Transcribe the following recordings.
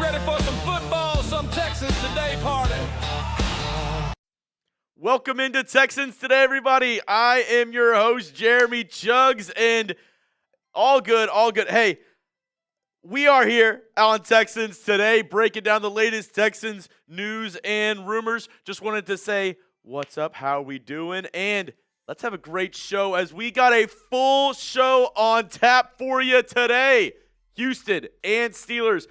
ready for some football, some Texans Today party? Welcome into Texans Today, everybody. I am your host, Jeremy Chuggs, and all good. Hey, we are here on Texans Today, breaking down the latest Texans news and rumors. Just wanted to say, what's up? How we doing? And let's have a great show as we got a full show on tap for you today. Houston and Steelers.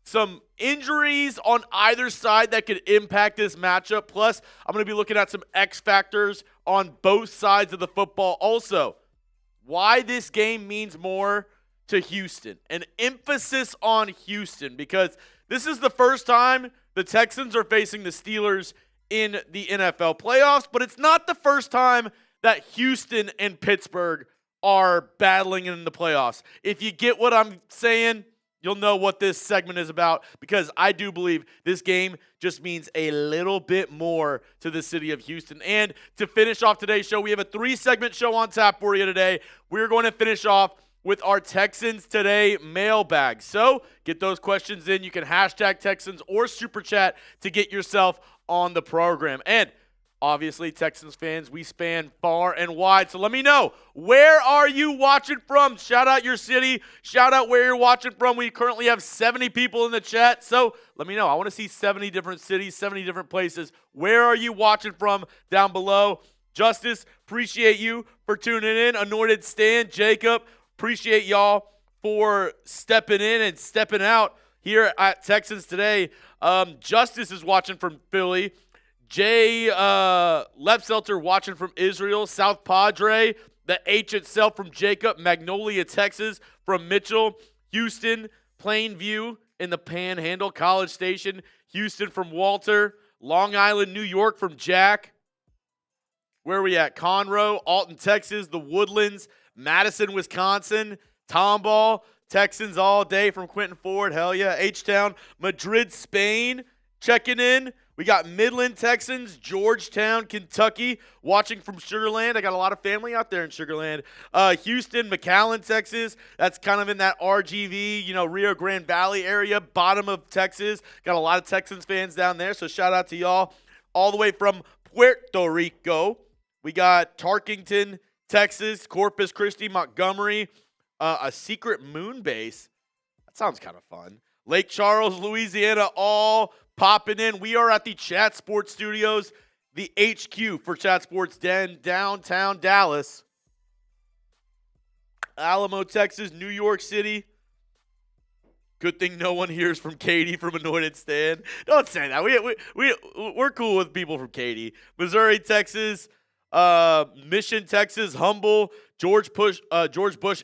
Some injuries on either side that could impact this matchup. Plus, I'm going to be looking at some X factors on both sides of the football. Also, why this game means more to Houston. An emphasis on Houston because this is the first time the Texans are facing the Steelers in the NFL playoffs, but it's not the first time that Houston and Pittsburgh are battling in the playoffs. If you get what I'm saying, you'll know what this segment is about because I do believe this game just means a little bit more to the city of Houston. And to finish off today's show, we have a 3-segment show on tap for you today. We're going to finish off with our Texans Today mailbag. So get those questions in. You can hashtag Texans or Super Chat to get yourself on the program. And obviously, Texans fans, we span far and wide. So let me know, where are you watching from? Shout out your city. Shout out where you're watching from. We currently have 70 people in the chat. So let me know. I want to see 70 different cities, 70 different places. Where are you watching from down below? Justice, appreciate you for tuning in. Anointed Stan, Jacob, appreciate y'all for stepping in and stepping out here at Texans Today. Justice is watching from Philly. Jay Lepselter watching from Israel. South Padre, the H itself from Jacob. Magnolia, Texas from Mitchell. Houston, Plainview in the Panhandle. College Station, Houston from Walter. Long Island, New York from Jack. Where are we at? Conroe, Alton, Texas. The Woodlands, Madison, Wisconsin. Tomball, Texans all day from Quentin Ford. Hell yeah. H-Town, Madrid, Spain. Checking in. We got Midland, Texans, Georgetown, Kentucky, watching from Sugar Land. I got a lot of family out there in Sugar Land. Houston, McAllen, Texas. That's kind of in that RGV, Rio Grande Valley area, bottom of Texas. Got a lot of Texans fans down there, so shout out to y'all. All the way from Puerto Rico. We got Tarkington, Texas, Corpus Christi, Montgomery, a secret moon base. That sounds kind of fun. Lake Charles, Louisiana, all popping in. We are at the Chat Sports Studios, the HQ for Chat Sports Den, downtown Dallas. Alamo, Texas, New York City. Good thing no one hears from Katie from Anointed Stan. Don't say that. We're cool with people from Katy. Missouri, Texas, Mission, Texas, Humble, George Bush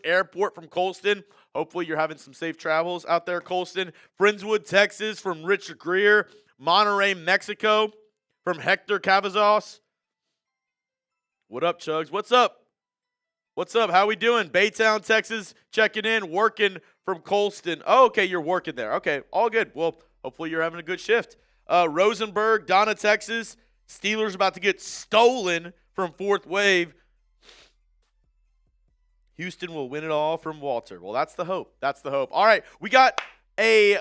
Airport from Colston. Hopefully you're having some safe travels out there, Colston. Friendswood, Texas from Richard Greer. Monterrey, Mexico from Hector Cavazos. What up, Chugs? What's up? What's up? How we doing? Baytown, Texas, checking in, working from Colston. Oh, okay, you're working there. Okay, all good. Well, hopefully you're having a good shift. Rosenberg, Donna, Texas. Steelers about to get stolen from Fourth Wave. Houston will win it all from Walter. Well, that's the hope. That's the hope. All right, we got a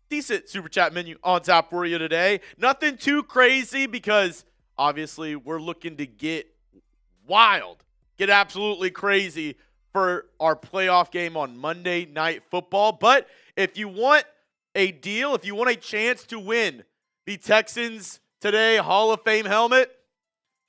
decent Super Chat menu on top for you today. Nothing too crazy because, obviously, we're looking to get wild, get absolutely crazy for our playoff game on Monday Night Football. But if you want a deal, if you want a chance to win the Texans Today Hall of Fame helmet,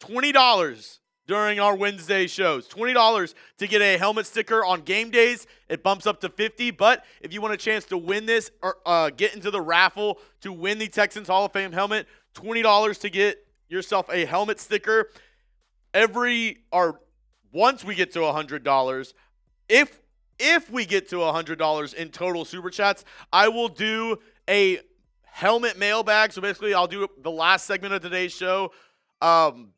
$20 during our Wednesday shows. $20 to get a helmet sticker on game days. It bumps up to $50. But if you want a chance to win this or get into the raffle to win the Texans Hall of Fame helmet, $20 to get yourself a helmet sticker. Once we get to $100, if we get to $100 in total Super Chats, I will do a helmet mailbag. So basically, I'll do the last segment of today's show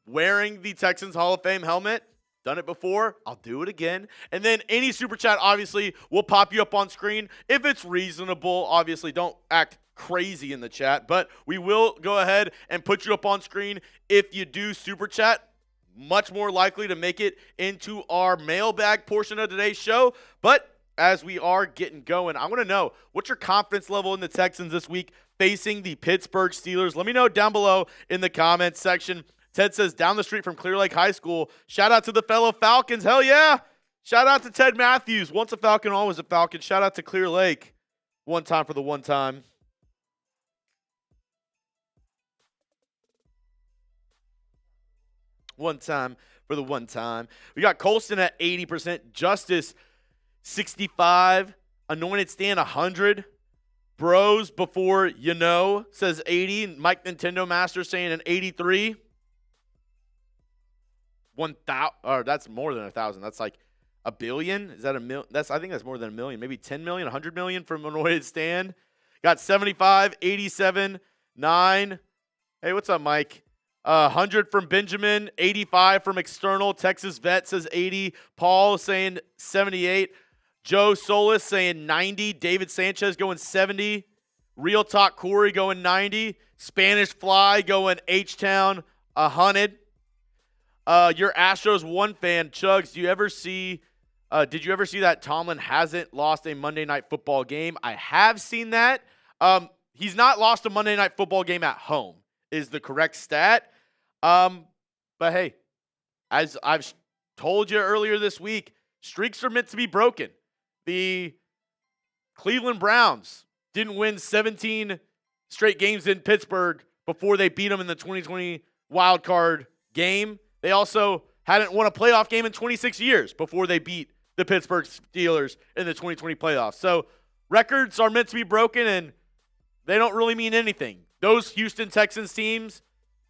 wearing the Texans Hall of Fame helmet. Done it before. I'll do it again. And then any Super Chat, obviously, will pop you up on screen. If it's reasonable, obviously, don't act crazy in the chat. But we will go ahead and put you up on screen if you do Super Chat. Much more likely to make it into our mailbag portion of today's show. But as we are getting going, I want to know, what's your confidence level in the Texans this week facing the Pittsburgh Steelers? Let me know down below in the comments section. Ted says, down the street from Clear Lake High School. Shout out to the fellow Falcons. Hell yeah. Shout out to Ted Matthews. Once a Falcon, always a Falcon. Shout out to Clear Lake. One time for the one time. One time for the one time. We got Colston at 80%. Justice, 65. Anointed Stan, 100. Bros before you know says 80. Mike Nintendo Master saying an 83. 1,000. Or that's more than 1,000. That's like a billion. Is that a million? I think that's more than a million. Maybe 10 million, 100 million from Anointed Stan. Got 75, 87, 9. Hey, what's up, Mike? 100 from Benjamin, 85 from External. Texas Vet says 80. Paul saying 78. Joe Solis saying 90. David Sanchez going 70. Real Talk Corey going 90. Spanish Fly going H-Town 100. Your Astros one fan, Chuggs, did you ever see that Tomlin hasn't lost a Monday Night Football game? I have seen that. He's not lost a Monday Night Football game at home is the correct stat. But hey, as I've told you earlier this week, streaks are meant to be broken. The Cleveland Browns didn't win 17 straight games in Pittsburgh before they beat them in the 2020 wild card game. They also hadn't won a playoff game in 26 years before they beat the Pittsburgh Steelers in the 2020 playoffs. So records are meant to be broken, and they don't really mean anything. Those Houston Texans teams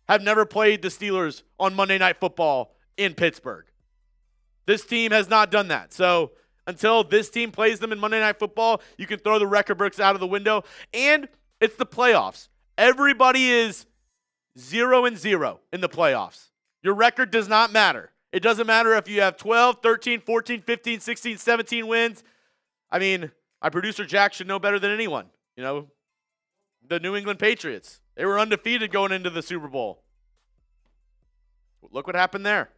have never played the Steelers on Monday Night Football in Pittsburgh. This team has not done that. So until this team plays them in Monday Night Football, you can throw the record books out of the window. And it's the playoffs. Everybody is 0-0 in the playoffs. Your record does not matter. It doesn't matter if you have 12, 13, 14, 15, 16, 17 wins. I mean, my producer Jack should know better than anyone. You know, the New England Patriots. They were undefeated going into the Super Bowl. Look what happened there.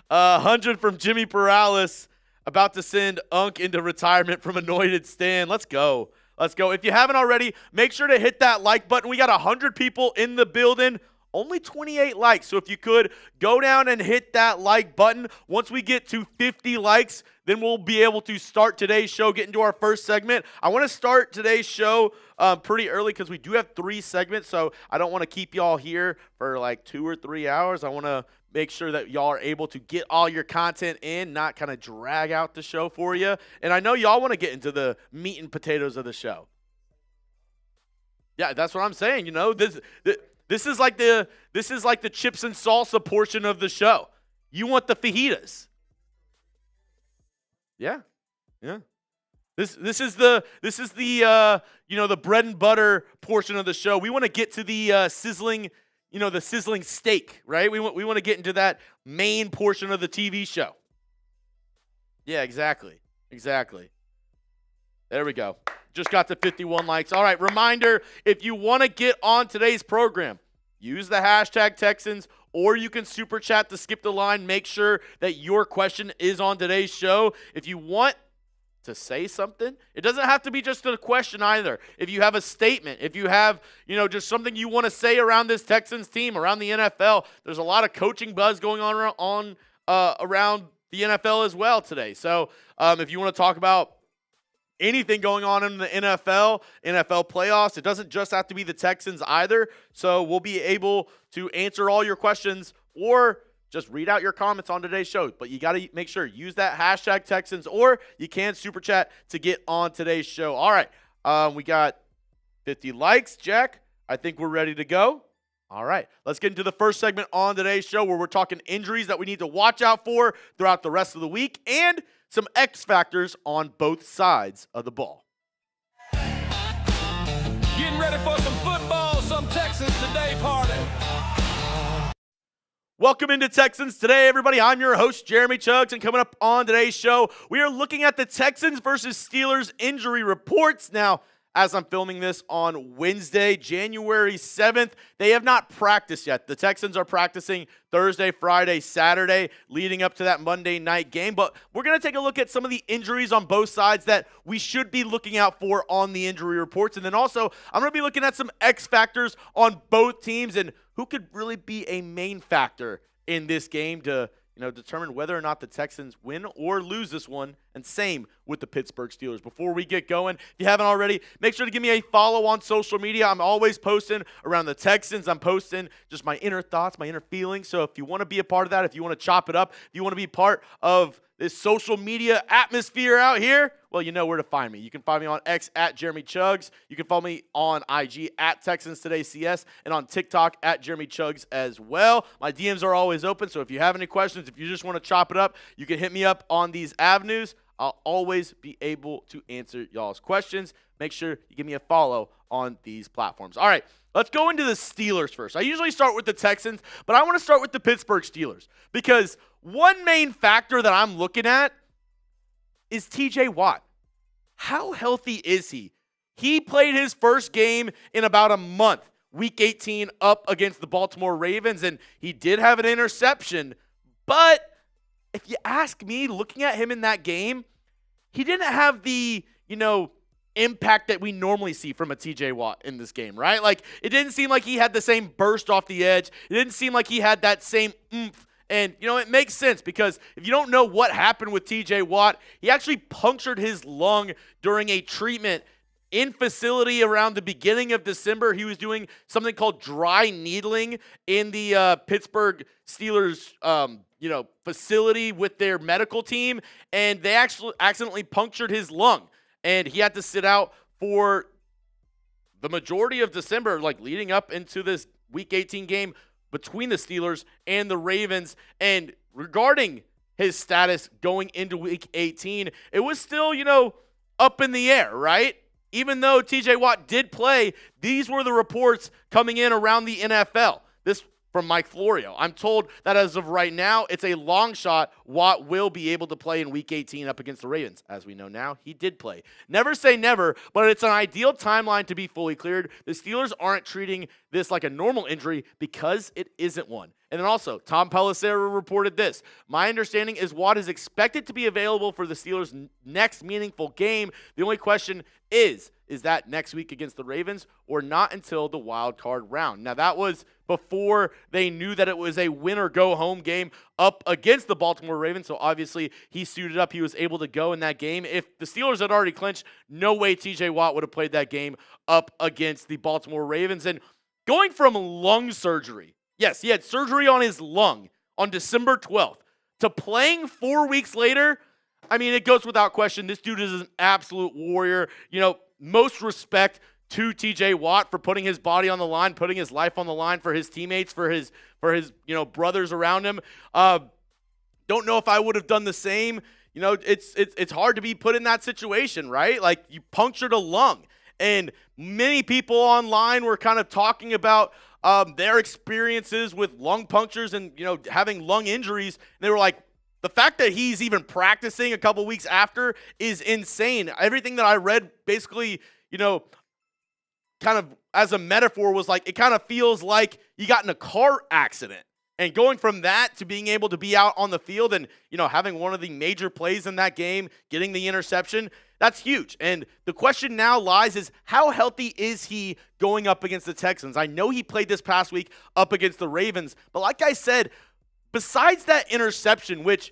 100 from Jimmy Perales, about to send Unk into retirement from Anointed Stan. Let's go. Let's go. If you haven't already, make sure to hit that like button. We got 100 people in the building. Only 28 likes. So if you could, go down and hit that like button. Once we get to 50 likes, then we'll be able to start today's show, get into our first segment. I want to start today's show pretty early because we do have 3 segments, so I don't want to keep y'all here for like 2 or 3 hours. I want to make sure that y'all are able to get all your content in, not kind of drag out the show for you. And I know y'all want to get into the meat and potatoes of the show. Yeah, that's what I'm saying. You know, this is like the chips and salsa portion of the show. You want the fajitas. Yeah. Yeah. This is the the bread and butter portion of the show. We want to get to the sizzling steak, right? We want to get into that main portion of the TV show. Yeah, exactly. Exactly. There we go. Just got to 51 likes. All right, reminder, if you want to get on today's program, use the hashtag Texans, or you can super chat to skip the line. Make sure that your question is on today's show. If you want to say something, it doesn't have to be just a question either. If you have a statement, if you have, just something you want to say around this Texans team, around the NFL, there's a lot of coaching buzz going on around the NFL as well today. So if you want to talk about anything going on in the NFL playoffs, it doesn't just have to be the Texans either. So we'll be able to answer all your questions or just read out your comments on today's show. But you got to make sure, use that hashtag Texans, or you can super chat to get on today's show. All right, we got 50 likes, Jack. I think we're ready to go. All right, let's get into the first segment on today's show where we're talking injuries that we need to watch out for throughout the rest of the week and some X factors on both sides of the ball. Getting ready for some football, some Texans today party. Welcome into Texans Today, everybody. I'm your host, Jeremy Chuggs, and coming up on today's show, we are looking at the Texans versus Steelers injury reports. Now, as I'm filming this on Wednesday, January 7th. They have not practiced yet. The Texans are practicing Thursday, Friday, Saturday, leading up to that Monday night game. But we're going to take a look at some of the injuries on both sides that we should be looking out for on the injury reports. And then also, I'm going to be looking at some X factors on both teams and who could really be a main factor in this game to determine whether or not the Texans win or lose this one, and same with the Pittsburgh Steelers. Before we get going, if you haven't already, make sure to give me a follow on social media. I'm always posting around the Texans. I'm posting just my inner thoughts, my inner feelings. So if you want to be a part of that, if you want to chop it up, if you want to be part of this social media atmosphere out here, well, you know where to find me. You can find me on X at Jeremy Chuggs. You can follow me on IG at Texans Today CS and on TikTok at Jeremy Chuggs as well. My DMs are always open, so if you have any questions, if you just want to chop it up, you can hit me up on these avenues. I'll always be able to answer y'all's questions. Make sure you give me a follow on these platforms. All right, let's go into the Steelers first. I usually start with the Texans, but I want to start with the Pittsburgh Steelers because one main factor that I'm looking at is TJ Watt. How healthy is he? He played his first game in about a month, week 18 up against the Baltimore Ravens, and he did have an interception. But if you ask me, looking at him in that game, he didn't have the, impact that we normally see from a TJ Watt in this game, right? Like, it didn't seem like he had the same burst off the edge. It didn't seem like he had that same oomph. And, it makes sense because if you don't know what happened with TJ Watt, he actually punctured his lung during a treatment in facility around the beginning of December. He was doing something called dry needling in the Pittsburgh Steelers, facility with their medical team, and they actually accidentally punctured his lung, and he had to sit out for the majority of December, like leading up into this Week 18 game between the Steelers and the Ravens. And regarding his status going into Week 18, it was still, up in the air, right? Even though TJ Watt did play, these were the reports coming in around the NFL. This from Mike Florio. I'm told that as of right now, it's a long shot Watt will be able to play in Week 18 up against the Ravens. As we know now, he did play. Never say never, but it's an ideal timeline to be fully cleared. The Steelers aren't treating this like a normal injury because it isn't one. And then also, Tom Pelissero reported this. My understanding is Watt is expected to be available for the Steelers' next meaningful game. The only question is that next week against the Ravens or not until the wild card round? Now, that was before they knew that it was a win-or-go-home game up against the Baltimore Ravens, so obviously he suited up. He was able to go in that game. If the Steelers had already clinched, no way TJ Watt would have played that game up against the Baltimore Ravens. And going from lung surgery, yes, he had surgery on his lung on December 12th, to playing 4 weeks later, I mean, it goes without question. This dude is an absolute warrior. Most respect to TJ Watt for putting his body on the line, putting his life on the line for his teammates, for his brothers around him. Don't know if I would have done the same. It's hard to be put in that situation, right? Like, you punctured a lung. And many people online were kind of talking about their experiences with lung punctures and, having lung injuries. And they were like, the fact that he's even practicing a couple weeks after is insane. Everything that I read basically, kind of as a metaphor was like, it kind of feels like you got in a car accident. And going from that to being able to be out on the field and, having one of the major plays in that game, getting the interception, that's huge. And the question now lies is, how healthy is he going up against the Texans? I know he played this past week up against the Ravens, but like I said, besides that interception, which,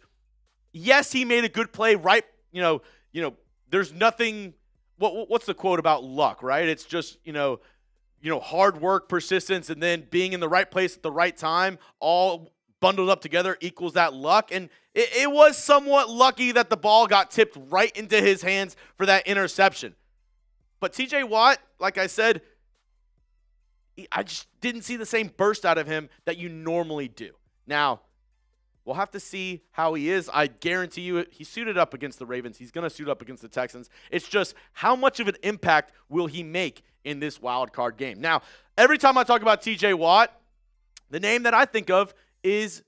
yes, he made a good play, right? There's nothing. What's the quote about luck, right? It's just hard work, persistence, and then being in the right place at the right time, all bundled up together equals that luck. And it was somewhat lucky that the ball got tipped right into his hands for that interception. But TJ Watt, like I said, I just didn't see the same burst out of him that you normally do. Now, we'll have to see how he is. I guarantee you he suited up against the Ravens. He's going to suit up against the Texans. It's just, how much of an impact will he make in this wild card game? Now, every time I talk about TJ Watt, the name that I think of is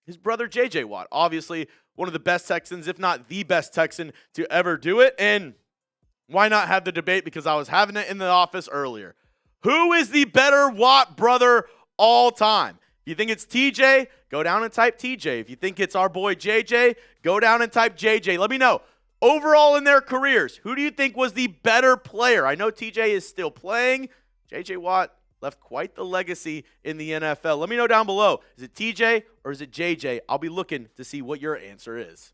his brother JJ Watt. Obviously, one of the best Texans, if not the best Texan to ever do it. And Why not have the debate? Because I was having it in the office earlier. Who is the better Watt brother all time? If you think it's TJ, go down and type TJ. If you think it's our boy JJ, go down and type JJ. Let me know. Overall in their careers, who do you think was the better player? I know TJ is still playing. JJ Watt left quite the legacy in the NFL. Let me know down below. Is it TJ or is it JJ? I'll be looking to see what your answer is.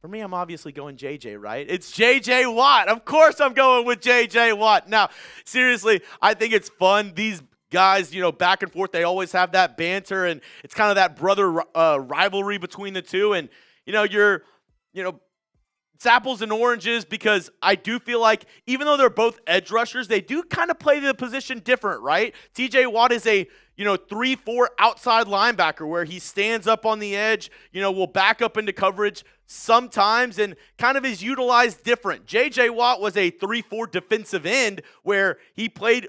For me, I'm obviously going JJ, right? It's JJ Watt. Of course I'm going with JJ Watt. Now, seriously, I think it's fun. These guys, back and forth, they always have that banter, and it's kind of that brother rivalry between the two. And, it's apples and oranges, because I do feel like even though they're both edge rushers, they do kind of play the position different, right? TJ Watt is a 3-4 outside linebacker where he stands up on the edge, will back up into coverage sometimes and kind of is utilized different. JJ Watt was a 3-4 defensive end where he played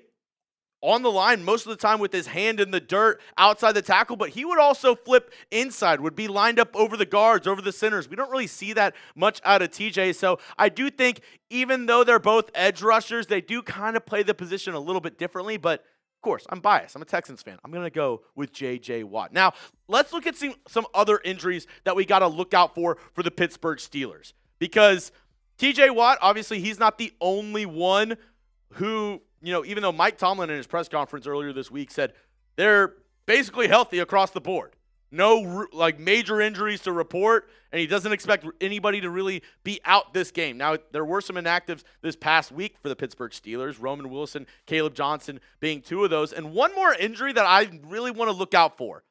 on the line most of the time with his hand in the dirt outside the tackle, but he would also flip inside, would be lined up over the guards, over the centers. We don't really see that much out of TJ, so I do think even though they're both edge rushers, they do kind of play the position a little bit differently, but of course, I'm biased. I'm a Texans fan. I'm going to go with J.J. Watt. Now, let's look at some other injuries that we got to look out for the Pittsburgh Steelers, because T.J. Watt, obviously, he's not the only one who, even though Mike Tomlin in his press conference earlier this week said they're basically healthy across the board. No major injuries to report, and he doesn't expect anybody to really be out this game. Now, there were some inactives this past week for the Pittsburgh Steelers, Roman Wilson, Caleb Johnson being two of those. And one more injury that I really want to look out for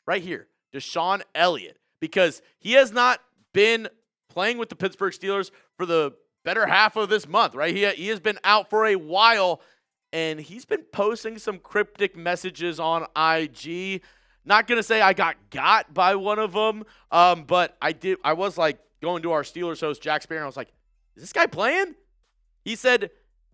right here, Deshaun Elliott, because he has not been playing with the Pittsburgh Steelers for the better half of this month, right? He has been out for a while, and he's been posting some cryptic messages on IG. Not going to say I got by one of them, but I was going to our Steelers host, Jack Sparrow. I was like, is this guy playing? He said,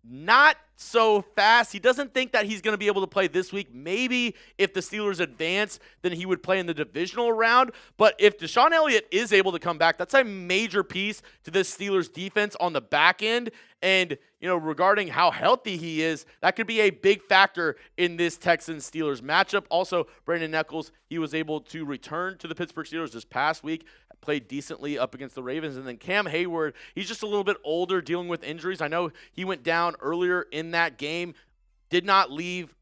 not so fast. He doesn't think that he's going to be able to play this week. Maybe if the Steelers advance, then he would play in the divisional round. But if Deshaun Elliott is able to come back, that's a major piece to this Steelers defense on the back end. And, regarding how healthy he is, that could be a big factor in this Texans-Steelers matchup. Also, Brandon Nichols, he was able to return to the Pittsburgh Steelers this past week, played decently up against the Ravens. And then Cam Hayward, he's just a little bit older, dealing with injuries. I know he went down earlier in that game, did not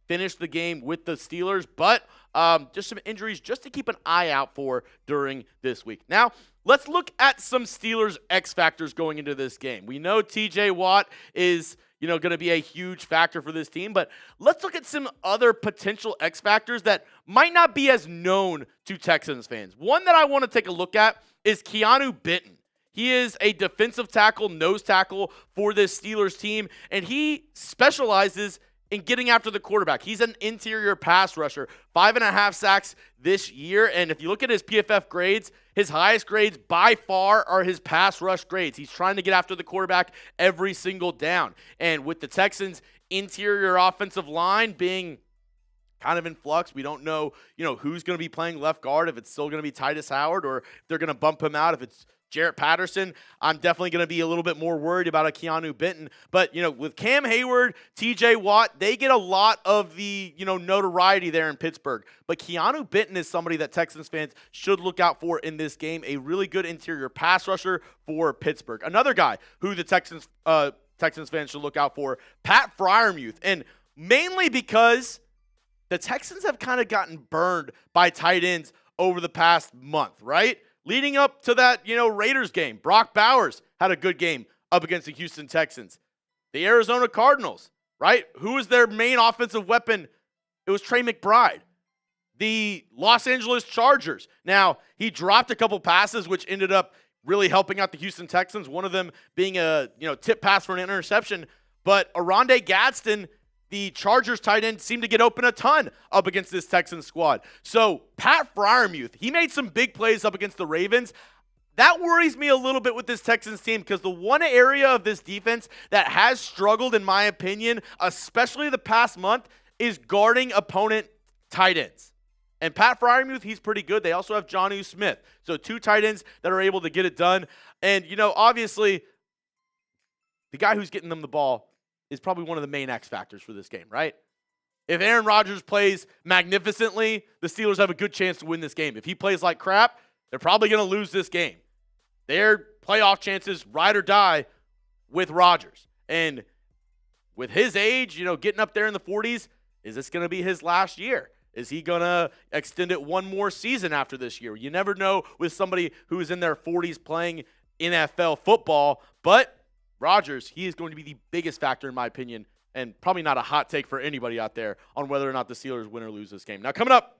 finish the game with the Steelers, but just some injuries just to keep an eye out for during this week. Now, let's look at some Steelers X factors going into this game. We know TJ Watt is, going to be a huge factor for this team, but let's look at some other potential X factors that might not be as known to Texans fans. One that I want to take a look at is Keanu Benton. He is a defensive tackle, nose tackle for this Steelers team, and he specializes in getting after the quarterback. He's an interior pass rusher, 5.5 sacks this year, and if you look at his PFF grades, his highest grades by far are his pass rush grades. He's trying to get after the quarterback every single down, and with the Texans' interior offensive line being kind of in flux, we don't know, who's going to be playing left guard, if it's still going to be Titus Howard or if they're going to bump him out, if it's Jarrett Patterson. I'm definitely going to be a little bit more worried about a Keanu Benton. But, with Cam Hayward, TJ Watt, they get a lot of the, notoriety there in Pittsburgh. But Keanu Benton is somebody that Texans fans should look out for in this game, a really good interior pass rusher for Pittsburgh. Another guy who the Texans fans should look out for, Pat Freiermuth. And mainly because the Texans have kind of gotten burned by tight ends over the past month, right? Leading up to that, Raiders game, Brock Bowers had a good game up against the Houston Texans. The Arizona Cardinals, right? Who was their main offensive weapon? It was Trey McBride. The Los Angeles Chargers. Now, he dropped a couple passes, which ended up really helping out the Houston Texans, one of them being a, tip pass for an interception. But Aronde Gadsden, the Chargers tight end, seemed to get open a ton up against this Texans squad. So Pat Freiermuth, he made some big plays up against the Ravens. That worries me a little bit with this Texans team, because the one area of this defense that has struggled, in my opinion, especially the past month, is guarding opponent tight ends. And Pat Freiermuth, he's pretty good. They also have Jonnu Smith. So two tight ends that are able to get it done. And, obviously, the guy who's getting them the ball is probably one of the main X factors for this game, right? If Aaron Rodgers plays magnificently, the Steelers have a good chance to win this game. If he plays like crap, they're probably going to lose this game. Their playoff chances, ride or die, with Rodgers. And with his age, getting up there in the 40s, is this going to be his last year? Is he going to extend it one more season after this year? You never know with somebody who is in their 40s playing NFL football. But Rodgers, he is going to be the biggest factor, in my opinion, and probably not a hot take for anybody out there on whether or not the Steelers win or lose this game. Now, coming up,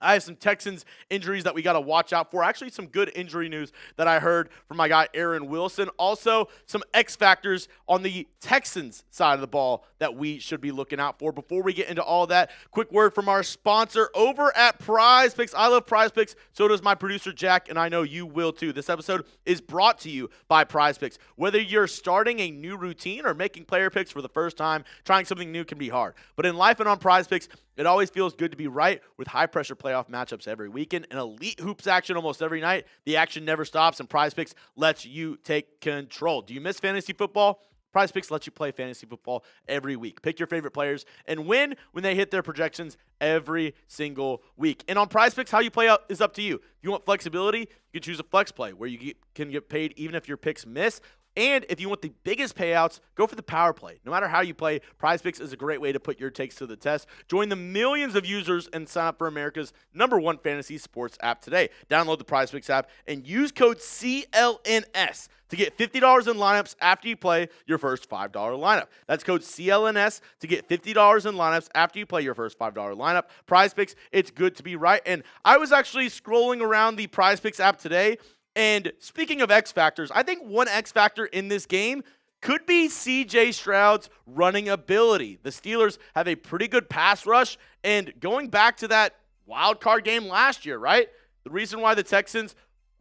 I have some Texans injuries that we got to watch out for. Actually, some good injury news that I heard from my guy Aaron Wilson. Also, some X factors on the Texans side of the ball that we should be looking out for. Before we get into all that, quick word from our sponsor over at PrizePicks. I love PrizePicks. So does my producer Jack, and I know you will too. This episode is brought to you by PrizePicks. Whether you're starting a new routine or making player picks for the first time, trying something new can be hard. But in life and on PrizePicks, it always feels good to be right with high-pressure playoff matchups every weekend and elite hoops action almost every night. The action never stops, and PrizePicks lets you take control. Do you miss fantasy football? PrizePicks lets you play fantasy football every week. Pick your favorite players and win when they hit their projections every single week. And on PrizePicks, how you play out is up to you. If you want flexibility, you can choose a flex play where you can get paid even if your picks miss. And if you want the biggest payouts, go for the power play. No matter how you play, PrizePicks is a great way to put your takes to the test. Join the millions of users and sign up for America's #1 fantasy sports app today. Download the PrizePicks app and use code CLNS to get $50 in lineups after you play your first $5 lineup. That's code CLNS to get $50 in lineups after you play your first $5 lineup. PrizePicks, it's good to be right. And I was actually scrolling around the PrizePicks app today. And speaking of X factors, I think one X factor in this game could be C.J. Stroud's running ability. The Steelers have a pretty good pass rush, and going back to that wild card game last year, right? The reason why the Texans,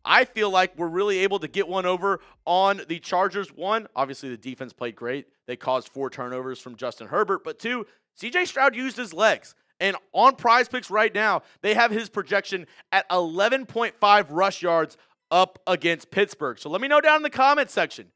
I feel like, were really able to get one over on the Chargers. One, obviously the defense played great. They caused 4 turnovers from Justin Herbert. But 2, C.J. Stroud used his legs. And on PrizePicks right now, they have his projection at 11.5 rush yards up against Pittsburgh. So let me know down in the comment section.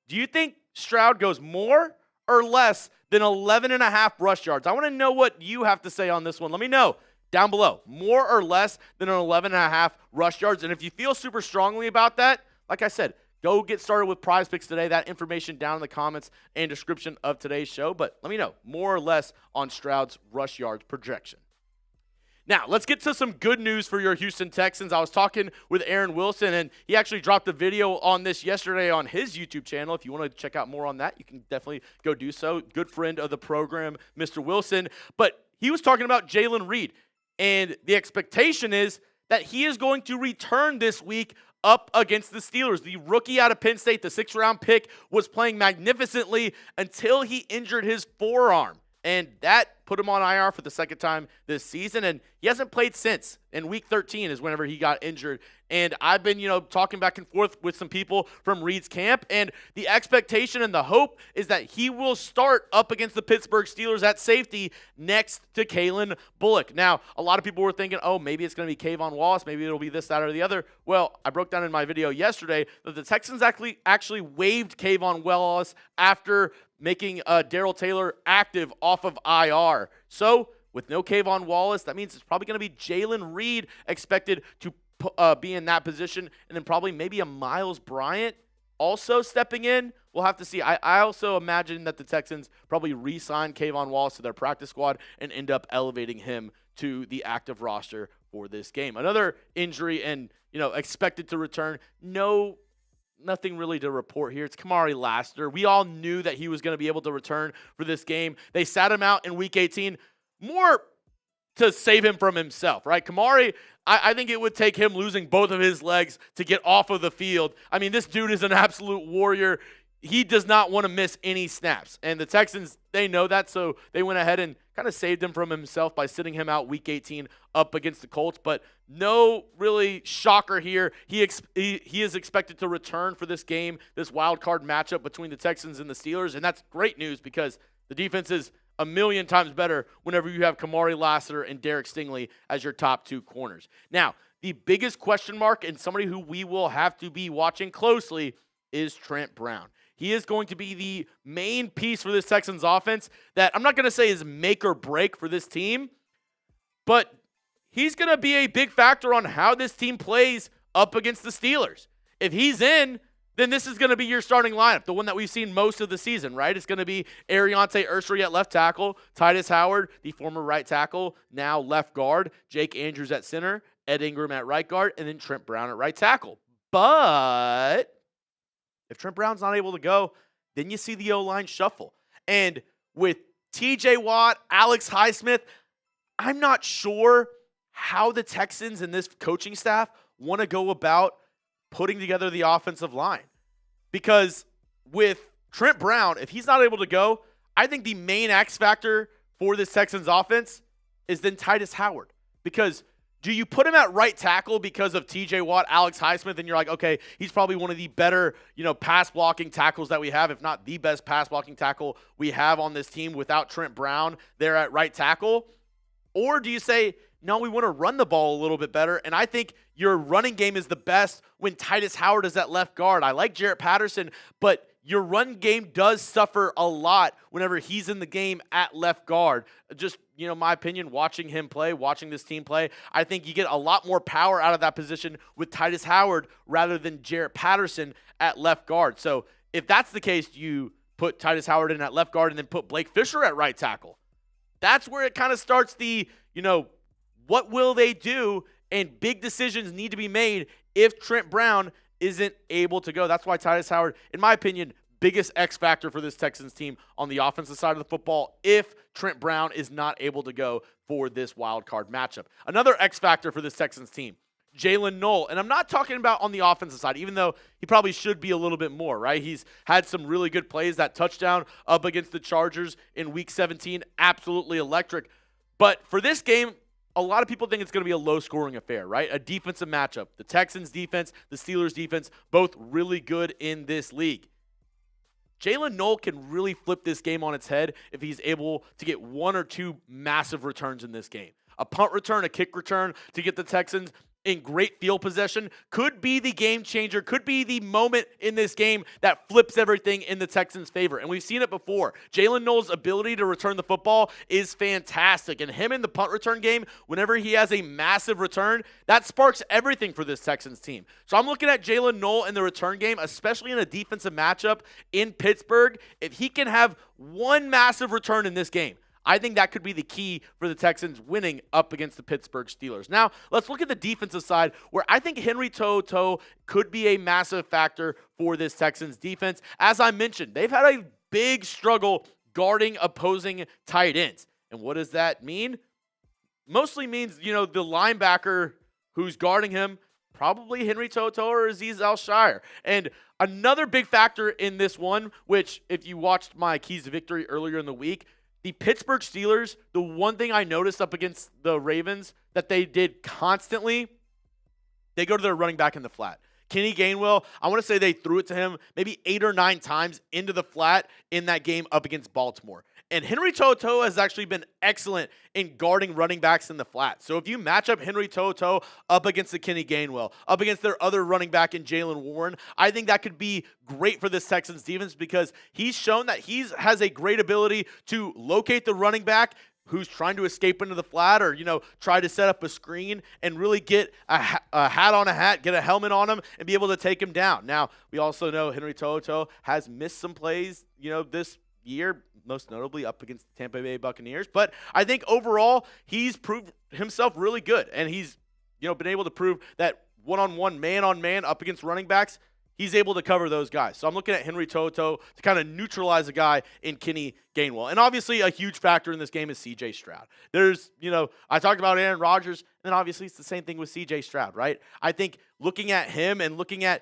Do you think Stroud goes more or less than 11.5 rush yards? I want to know what you have to say on this one. Let me know down below. More or less than an 11.5 rush yards. And if you feel super strongly about that, like I said, go get started with PrizePicks today. That information down in the comments and description of today's show. But let me know more or less on Stroud's rush yards projection. Now, let's get to some good news for your Houston Texans. I was talking with Aaron Wilson, and he actually dropped a video on this yesterday on his YouTube channel. If you want to check out more on that, you can definitely go do so. Good friend of the program, Mr. Wilson. But he was talking about Jaylen Reed, and the expectation is that he is going to return this week up against the Steelers. The rookie out of Penn State, the 6th-round pick, was playing magnificently until he injured his forearm. And that put him on IR for the second time this season, and he hasn't played since. And Week 13 is whenever he got injured. And I've been, talking back and forth with some people from Reed's camp, and the expectation and the hope is that he will start up against the Pittsburgh Steelers at safety next to Kalen Bullock. Now, a lot of people were thinking, oh, maybe it's going to be Kayvon Wallace, maybe it'll be this, that, or the other. Well, I broke down in my video yesterday that the Texans actually waived Kayvon Wallace after making Darrell Taylor active off of IR. So, with no Kayvon Wallace, that means it's probably going to be Jaylen Reed expected to be in that position, and then probably maybe a Miles Bryant also stepping in. We'll have to see. I also imagine that the Texans probably re-sign Kayvon Wallace to their practice squad and end up elevating him to the active roster for this game. Another injury and, expected to return. Nothing really to report here. It's Kamari Lassiter. We all knew that he was going to be able to return for this game. They sat him out in Week 18 more to save him from himself, right? Kamari, I think it would take him losing both of his legs to get off of the field. I mean, this dude is an absolute warrior. He does not want to miss any snaps. And the Texans, they know that, so they went ahead and kind of saved him from himself by sitting him out Week 18 up against the Colts. But no really shocker here. He is expected to return for this game, this wild card matchup between the Texans and the Steelers. And that's great news because the defense is a million times better whenever you have Kamari Lassiter and Derek Stingley as your top 2 corners. Now, the biggest question mark and somebody who we will have to be watching closely is Trent Brown. He is going to be the main piece for this Texans offense that I'm not going to say is make or break for this team, but he's going to be a big factor on how this team plays up against the Steelers. If he's in, then this is going to be your starting lineup, the one that we've seen most of the season, right? It's going to be Ariante Ursary at left tackle, Titus Howard, the former right tackle, now left guard, Jake Andrews at center, Ed Ingram at right guard, and then Trent Brown at right tackle. But if Trent Brown's not able to go, then you see the O-line shuffle. And with TJ Watt, Alex Highsmith, I'm not sure how the Texans and this coaching staff want to go about putting together the offensive line. Because with Trent Brown, if he's not able to go, I think the main X factor for this Texans offense is then Titus Howard. Because do you put him at right tackle because of TJ Watt, Alex Highsmith, and you're like, okay, he's probably one of the better, pass blocking tackles that we have, if not the best pass blocking tackle we have on this team without Trent Brown there at right tackle? Or do you say, no, we want to run the ball a little bit better, and I think your running game is the best when Titus Howard is at left guard. I like Jarrett Patterson, but your run game does suffer a lot whenever he's in the game at left guard. Just, my opinion, watching him play, watching this team play, I think you get a lot more power out of that position with Titus Howard rather than Jarrett Patterson at left guard. So if that's the case, you put Titus Howard in at left guard and then put Blake Fisher at right tackle. That's where it kind of starts the, what will they do? And big decisions need to be made if Trent Brown isn't able to go. That's why Titus Howard, in my opinion, biggest X factor for this Texans team on the offensive side of the football if Trent Brown is not able to go for this wild card matchup. Another X factor for this Texans team, Jaylen Noel. And I'm not talking about on the offensive side, even though he probably should be a little bit more, right? He's had some really good plays. That touchdown up against the Chargers in Week 17, absolutely electric. But for this game, a lot of people think it's going to be a low-scoring affair, right? A defensive matchup. The Texans defense, the Steelers defense, both really good in this league. Jaylen Noel can really flip this game on its head if he's able to get one or two massive returns in this game. A punt return, a kick return to get the Texans in great field possession could be the game changer, could be the moment in this game that flips everything in the Texans' favor. And we've seen it before. Jaylen Noel's ability to return the football is fantastic. And him in the punt return game, whenever he has a massive return, that sparks everything for this Texans team. So I'm looking at Jaylen Noel in the return game, especially in a defensive matchup in Pittsburgh. If he can have one massive return in this game, I think that could be the key for the Texans winning up against the Pittsburgh Steelers. Now, let's look at the defensive side, where I think Henry To'oTo'o could be a massive factor for this Texans defense. As I mentioned, they've had a big struggle guarding opposing tight ends. And what does that mean? Mostly means, the linebacker who's guarding him, probably Henry To'oTo'o or Azeez Al-Shire. And another big factor in this one, which if you watched my Keys to Victory earlier in the week, the Pittsburgh Steelers, the one thing I noticed up against the Ravens that they did constantly, they go to their running back in the flat. Kenny Gainwell, I want to say they threw it to him maybe 8 or 9 times into the flat in that game up against Baltimore. And Henry To'oTo'o has actually been excellent in guarding running backs in the flat. So if you match up Henry To'oTo'o up against the Kenny Gainwell, up against their other running back in Jaylen Warren, I think that could be great for this Texans defense because he's shown that he has a great ability to locate the running back who's trying to escape into the flat or, try to set up a screen and really get a hat on a hat, get a helmet on him, and be able to take him down. Now, we also know Henry To'oTo'o has missed some plays, this year, most notably up against the Tampa Bay Buccaneers. But I think overall, he's proved himself really good. And he's, been able to prove that one-on-one, man-on-man up against running backs, he's able to cover those guys. So I'm looking at Henry To'oTo'o to kind of neutralize a guy in Kenny Gainwell. And obviously a huge factor in this game is C.J. Stroud. There's, I talked about Aaron Rodgers, and obviously it's the same thing with C.J. Stroud, right? I think looking at him and looking at,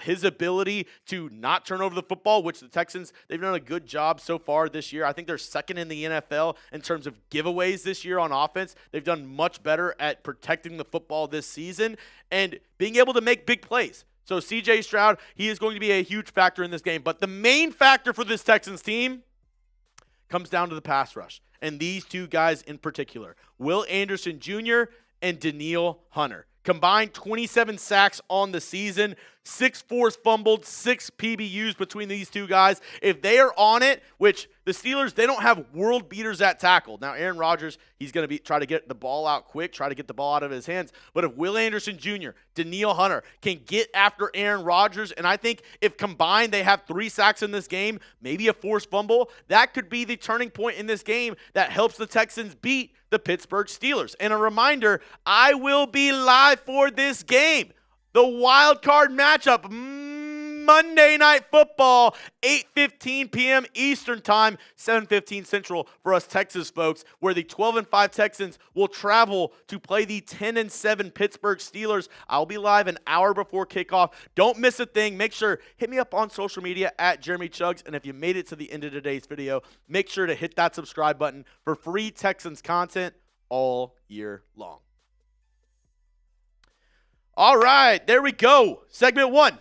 his ability to not turn over the football, which the Texans, they've done a good job so far this year. I think they're second in the NFL in terms of giveaways this year on offense. They've done much better at protecting the football this season and being able to make big plays. So C.J. Stroud, he is going to be a huge factor in this game. But the main factor for this Texans team comes down to the pass rush. And these two guys in particular, Will Anderson Jr. and Danielle Hunter. Combined 27 sacks on the season, 6 forced fumbled, 6 PBUs between these two guys. If they are on it, which the Steelers, they don't have world beaters at tackle. Now, Aaron Rodgers, he's going to try to get the ball out quick, try to get the ball out of his hands. But if Will Anderson Jr., Danielle Hunter can get after Aaron Rodgers, and I think if combined they have 3 sacks in this game, maybe a forced fumble, that could be the turning point in this game that helps the Texans beat the Pittsburgh Steelers. And a reminder, I will be live for this game. The wild card matchup, Monday Night Football, 8:15 p.m. Eastern Time, 7:15 Central for us Texas folks, where the 12-5 Texans will travel to play the 10-7 Pittsburgh Steelers. I'll be live an hour before kickoff. Don't miss a thing. Make sure, hit me up on social media at Jeremy Chuggs, and if you made it to the end of today's video, make sure to hit that subscribe button for free Texans content all year long. All right, there we go. Segment 1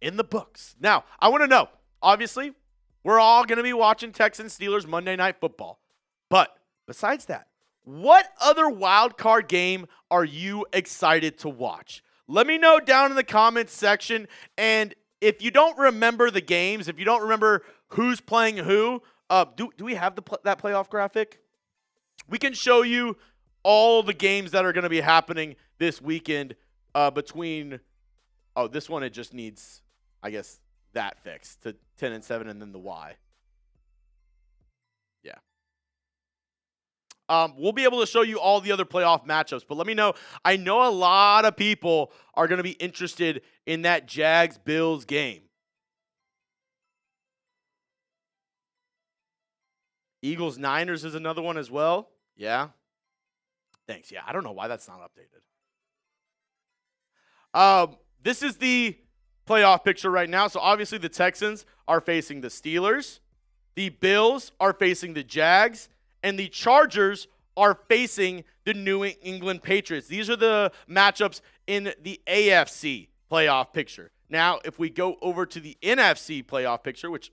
in the books. Now, I want to know, obviously, we're all going to be watching Texans Steelers Monday Night Football. But besides that, what other wild card game are you excited to watch? Let me know down in the comments section. And if you don't remember the games, if you don't remember who's playing who, do we have that playoff graphic? We can show you all the games that are going to be happening this weekend between, this one, it just needs, I guess, that fixed to 10-7 and then the Y. Yeah. We'll be able to show you all the other playoff matchups, but let me know. I know a lot of people are going to be interested in that Jags-Bills game. Eagles-Niners is another one as well. Yeah. Thanks. Yeah, I don't know why that's not updated. This is the playoff picture right now. So obviously the Texans are facing the Steelers. The Bills are facing the Jags. And the Chargers are facing the New England Patriots. These are the matchups in the AFC playoff picture. Now, if we go over to the NFC playoff picture, which,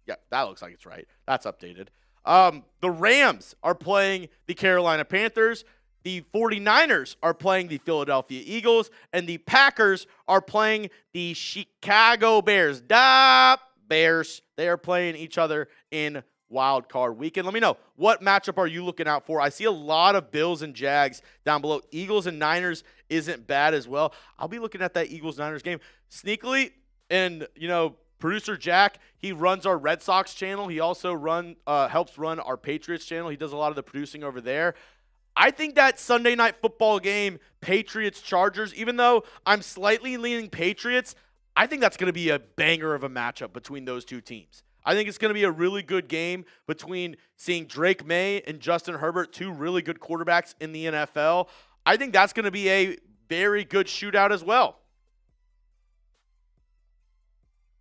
yeah, that looks like it's right. That's updated. The Rams are playing the Carolina Panthers. The 49ers are playing the Philadelphia Eagles, and the Packers are playing the Chicago Bears. Bears. They are playing each other in Wild Card Weekend. Let me know, what matchup are you looking out for? I see a lot of Bills and Jags down below. Eagles and Niners isn't bad as well. I'll be looking at that Eagles-Niners game. Sneakily, and, producer Jack, he runs our Red Sox channel. He also helps run our Patriots channel. He does a lot of the producing over there. I think that Sunday Night Football game, Patriots-Chargers, even though I'm slightly leaning Patriots, I think that's going to be a banger of a matchup between those two teams. I think it's going to be a really good game between seeing Drake May and Justin Herbert, 2 really good quarterbacks in the NFL. I think that's going to be a very good shootout as well.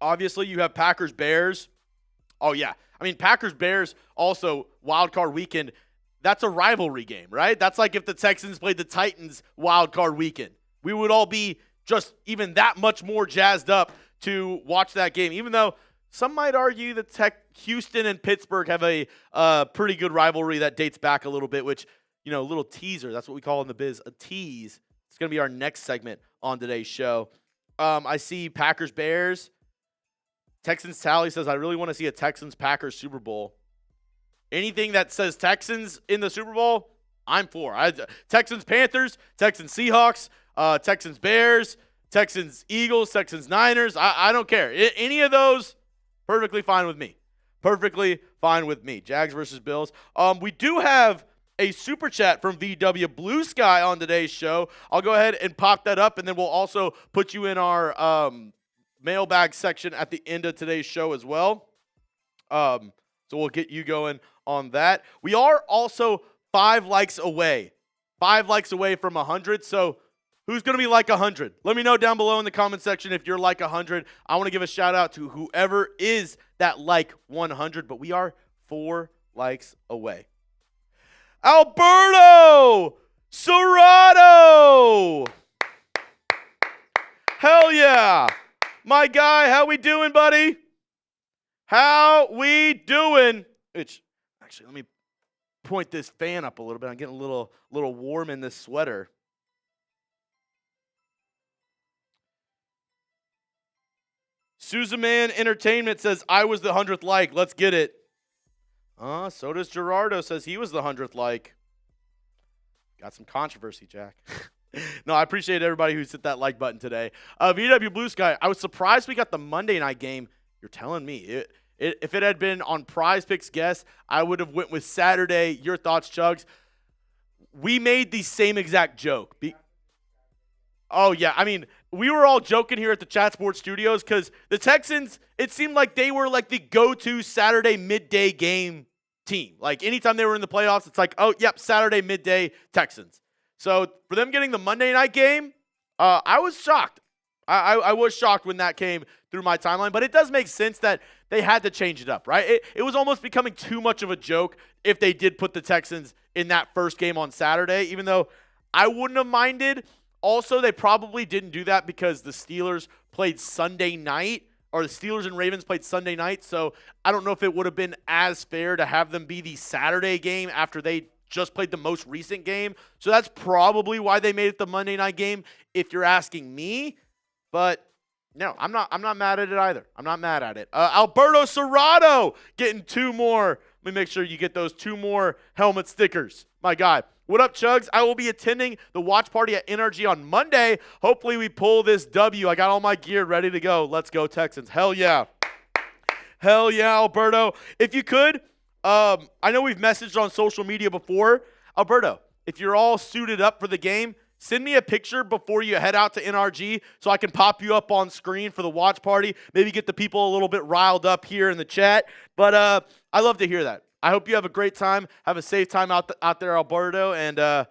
Obviously, you have Packers-Bears. Oh, yeah. I mean, Packers-Bears also, Wild Card Weekend. That's a rivalry game, right? That's like if the Texans played the Titans Wild Card Weekend. We would all be just even that much more jazzed up to watch that game, even though some might argue that Houston and Pittsburgh have a pretty good rivalry that dates back a little bit, which, a little teaser. That's what we call in the biz, a tease. It's going to be our next segment on today's show. I see Packers-Bears. Texans Tally says, I really want to see a Texans-Packers Super Bowl. Anything that says Texans in the Super Bowl, I'm for. Texans-Panthers, Texans-Seahawks, Texans-Bears, Texans-Eagles, Texans-Niners. I don't care. Any of those, perfectly fine with me. Perfectly fine with me. Jags versus Bills. We do have a super chat from VW Blue Sky on today's show. I'll go ahead and pop that up, and then we'll also put you in our mailbag section at the end of today's show as well. So we'll get you going on that. We are also 5 likes away. 5 likes away from 100. So who's going to be like 100? Let me know down below in the comment section if you're like 100. I want to give a shout out to whoever is that like 100, but we are 4 likes away. Alberto Serrato! Hell yeah! My guy, how we doing, buddy? How we doing? Actually, let me point this fan up a little bit. I'm getting a little warm in this sweater. Suzaman Entertainment says, I was the 100th like. Let's get it. So does Gerardo, says he was the 100th like. Got some controversy, Jack. No, I appreciate everybody who's hit that like button today. VW Blue Sky, I was surprised we got the Monday night game. You're telling me. If it had been on PrizePicks guess, I would have went with Saturday. Your thoughts, Chuggs? We made the same exact joke. Oh, yeah. I mean, we were all joking here at the Chat Sports Studios because the Texans, it seemed like they were like the go-to Saturday midday game team. Like, anytime they were in the playoffs, it's like, oh, yep, Saturday midday Texans. So, for them getting the Monday night game, I was shocked. I was shocked when that came through my timeline, but it does make sense that they had to change it up, right? It was almost becoming too much of a joke if they did put the Texans in that first game on Saturday, even though I wouldn't have minded. Also, they probably didn't do that because the Steelers played Sunday night, or the Steelers and Ravens played Sunday night, so I don't know if it would have been as fair to have them be the Saturday game after they just played the most recent game. So that's probably why they made it the Monday night game, if you're asking me. But no, I'm not mad at it either. I'm not mad at it. Alberto Serrato getting 2 more. Let me make sure you get those 2 more helmet stickers. My guy. What up, Chuggs? I will be attending the watch party at NRG on Monday. Hopefully we pull this W. I got all my gear ready to go. Let's go, Texans. Hell yeah. Hell yeah, Alberto. If you could, I know we've messaged on social media before. Alberto, if you're all suited up for the game, send me a picture before you head out to NRG so I can pop you up on screen for the watch party. Maybe get the people a little bit riled up here in the chat. But I love to hear that. I hope you have a great time. Have a safe time out there, Alberto. And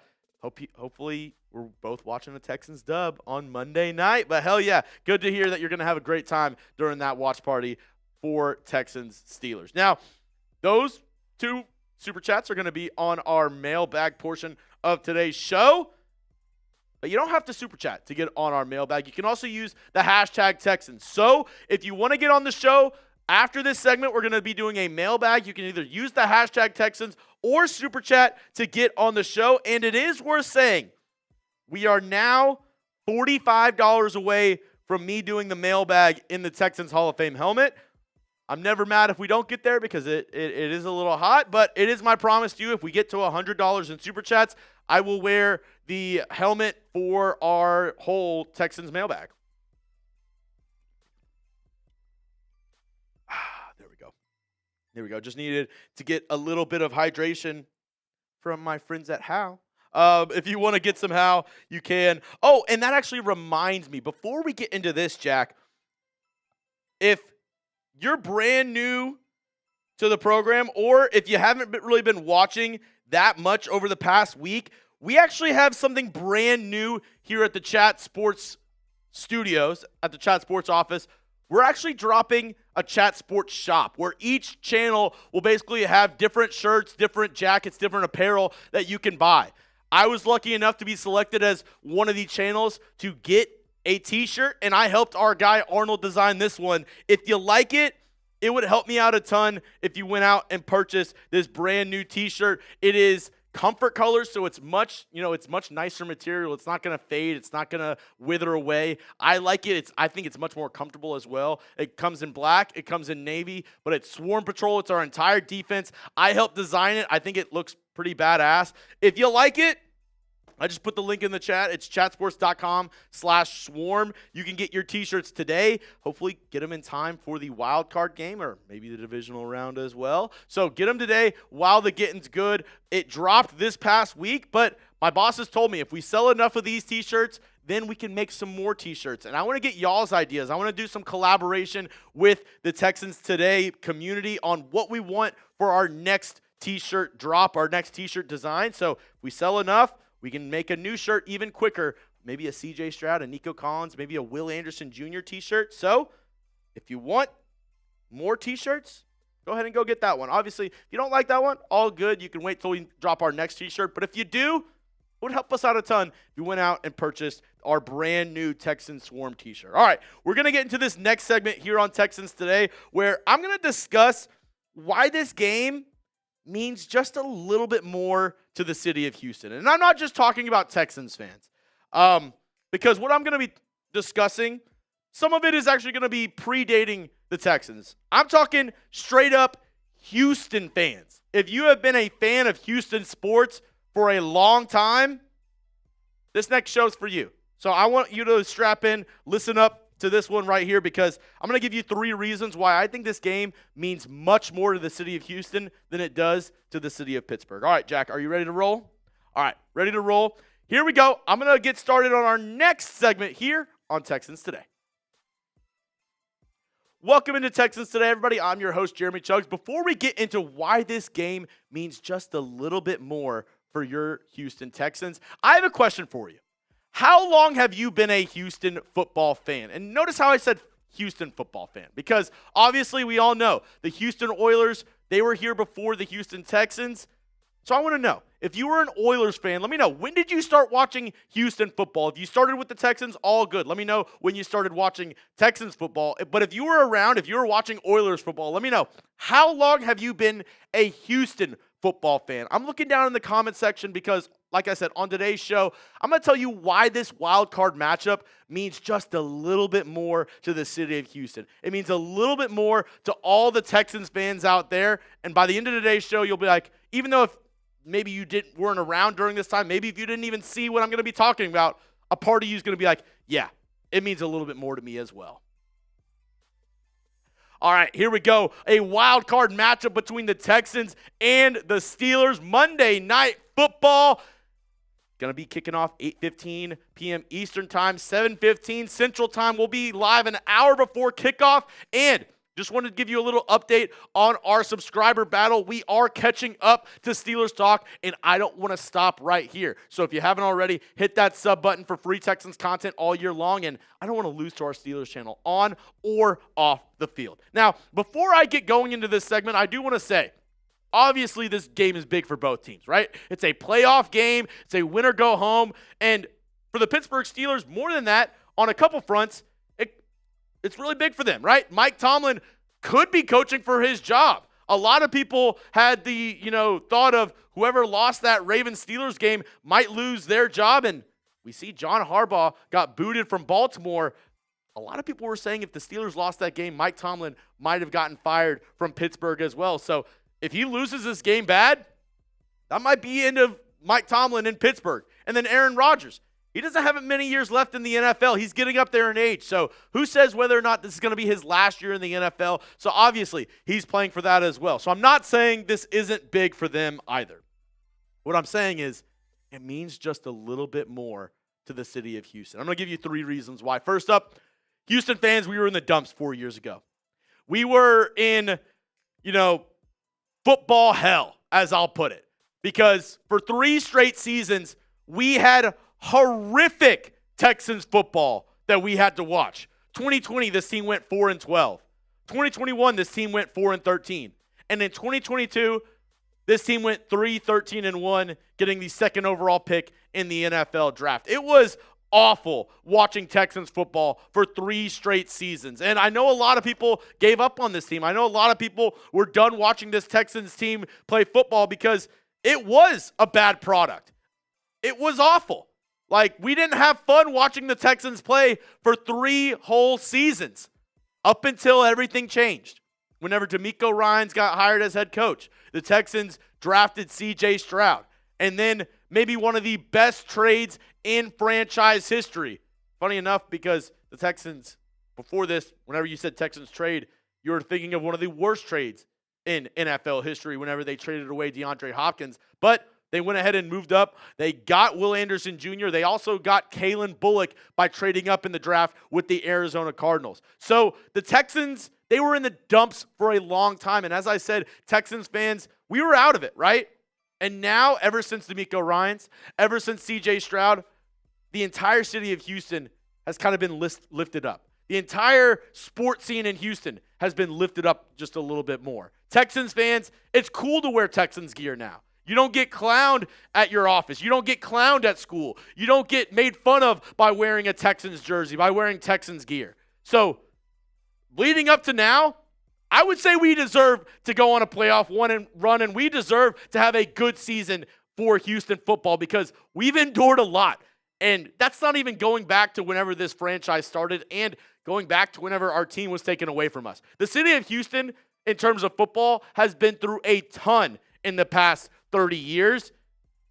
hopefully we're both watching the Texans dub on Monday night. But hell yeah, good to hear that you're going to have a great time during that watch party for Texans Steelers. Now, those 2 Super Chats are going to be on our mailbag portion of today's show. But you don't have to Super Chat to get on our mailbag. You can also use the hashtag Texans. So if you want to get on the show, after this segment, we're going to be doing a mailbag. You can either use the hashtag Texans or Super Chat to get on the show. And it is worth saying, we are now $45 away from me doing the mailbag in the Texans Hall of Fame helmet. I'm never mad if we don't get there because it is a little hot, but it is my promise to you, if we get to $100 in Super Chats, I will wear the helmet for our whole Texans mailbag. There we go. Just needed to get a little bit of hydration from my friends at How. If you want to get some How, you can. Oh, and that actually reminds me, before we get into this, Jack, if you're brand new to the program, or if you haven't really been watching that much over the past week, we actually have something brand new here at the Chat Sports Studios, at the Chat Sports office. We're actually dropping a Chat Sports shop where each channel will basically have different shirts, different jackets, different apparel that you can buy. I was lucky enough to be selected as one of these channels to get a t-shirt, and I helped our guy Arnold design this one. If you like it, it would help me out a ton if you went out and purchased this brand new t-shirt. It is comfort colors, so it's much nicer material. It's not going to fade. It's not going to wither away. I like it. I think it's much more comfortable as well. It comes in black. It comes in navy, but it's Swarm Patrol. It's our entire defense. I helped design it. I think it looks pretty badass. If you like it, I just put the link in the chat. It's chatsports.com/swarm. You can get your t-shirts today. Hopefully get them in time for the wild card game or maybe the divisional round as well. So get them today while the getting's good. It dropped this past week, but my bosses told me if we sell enough of these t-shirts, then we can make some more t-shirts. And I want to get y'all's ideas. I want to do some collaboration with the Texans Today community on what we want for our next t-shirt drop, our next t-shirt design. So if we sell enough, we can make a new shirt even quicker. Maybe a CJ Stroud, a Nico Collins, maybe a Will Anderson Jr. t-shirt. So if you want more t-shirts, go ahead and go get that one. Obviously, if you don't like that one, all good. You can wait till we drop our next t-shirt. But if you do, it would help us out a ton if you went out and purchased our brand new Texans Swarm t-shirt. All right, we're going to get into this next segment here on Texans Today where I'm going to discuss why this game means just a little bit more to the city of Houston. And I'm not just talking about Texans fans, because what I'm going to be discussing some of it is actually going to be predating the Texans. I'm talking straight up Houston fans. If you have been a fan of Houston sports for a long time, this next show's for you. So I want you to strap in, listen up to this one right here, because I'm going to give you 3 reasons why I think this game means much more to the city of Houston than it does to the city of Pittsburgh. All right, Jack, are you ready to roll? All right, ready to roll. Here we go. I'm going to get started on our next segment here on Texans Today. Welcome into Texans Today, everybody. I'm your host, Jeremy Chuggs. Before we get into why this game means just a little bit more for your Houston Texans, I have a question for you. How long have you been a Houston football fan? And notice how I said Houston football fan, because obviously we all know the Houston Oilers, they were here before the Houston Texans. So I want to know, if you were an Oilers fan, let me know, when did you start watching Houston football? If you started with the Texans, all good. Let me know when you started watching Texans football. But if you were around, if you were watching Oilers football, let me know, how long have you been a Houston football fan? I'm looking down in the comment section because, like I said, on today's show, I'm going to tell you why this wild card matchup means just a little bit more to the city of Houston. It means a little bit more to all the Texans fans out there. And by the end of today's show, you'll be like, even though if maybe you weren't around during this time, maybe if you didn't even see what I'm going to be talking about, a part of you is going to be like, yeah, it means a little bit more to me as well. All right, here we go. A wild card matchup between the Texans and the Steelers. Monday Night Football. Going to be kicking off 8:15 p.m. Eastern Time, 7:15 Central Time. We'll be live an hour before kickoff. And just wanted to give you a little update on our subscriber battle. We are catching up to Steelers Talk, and I don't want to stop right here. So if you haven't already, hit that sub button for free Texans content all year long, and I don't want to lose to our Steelers channel on or off the field. Now, before I get going into this segment, I do want to say, obviously this game is big for both teams, right? It's a playoff game. It's a win or go home. And for the Pittsburgh Steelers, more than that, on a couple fronts, it's really big for them, right? Mike Tomlin could be coaching for his job. A lot of people had the, thought of whoever lost that Ravens-Steelers game might lose their job. And we see John Harbaugh got booted from Baltimore. A lot of people were saying if the Steelers lost that game, Mike Tomlin might have gotten fired from Pittsburgh as well. So if he loses this game bad, that might be the end of Mike Tomlin in Pittsburgh. And then Aaron Rodgers. He doesn't have many years left in the NFL. He's getting up there in age. So who says whether or not this is going to be his last year in the NFL? So obviously, he's playing for that as well. So I'm not saying this isn't big for them either. What I'm saying is it means just a little bit more to the city of Houston. I'm going to give you 3 reasons why. First up, Houston fans, we were in the dumps 4 years ago. We were in, football hell, as I'll put it. Because for 3 straight seasons, we had horrific Texans football that we had to watch. 2020, this team went 4-12. 2021, this team went 4-13. And in 2022, this team went 3-13-1, getting the 2nd overall pick in the NFL draft. It was awful watching Texans football for 3 straight seasons. And I know a lot of people gave up on this team. I know a lot of people were done watching this Texans team play football because it was a bad product. It was awful. We didn't have fun watching the Texans play for 3 whole seasons up until everything changed. Whenever DeMeco Ryans got hired as head coach, the Texans drafted C.J. Stroud. And then maybe one of the best trades in franchise history. Funny enough, because the Texans, before this, whenever you said Texans trade, you were thinking of one of the worst trades in NFL history whenever they traded away DeAndre Hopkins. But they went ahead and moved up. They got Will Anderson Jr. They also got Kalen Bullock by trading up in the draft with the Arizona Cardinals. So the Texans, they were in the dumps for a long time. And as I said, Texans fans, we were out of it, right? And now, ever since DeMeco Ryans, ever since C.J. Stroud, the entire city of Houston has kind of been lifted up. The entire sports scene in Houston has been lifted up just a little bit more. Texans fans, it's cool to wear Texans gear now. You don't get clowned at your office. You don't get clowned at school. You don't get made fun of by wearing a Texans jersey, by wearing Texans gear. So, leading up to now, I would say we deserve to go on a playoff run, and we deserve to have a good season for Houston football because we've endured a lot. And that's not even going back to whenever this franchise started. And going back to whenever our team was taken away from us. The city of Houston, in terms of football, has been through a ton in the past 30 years.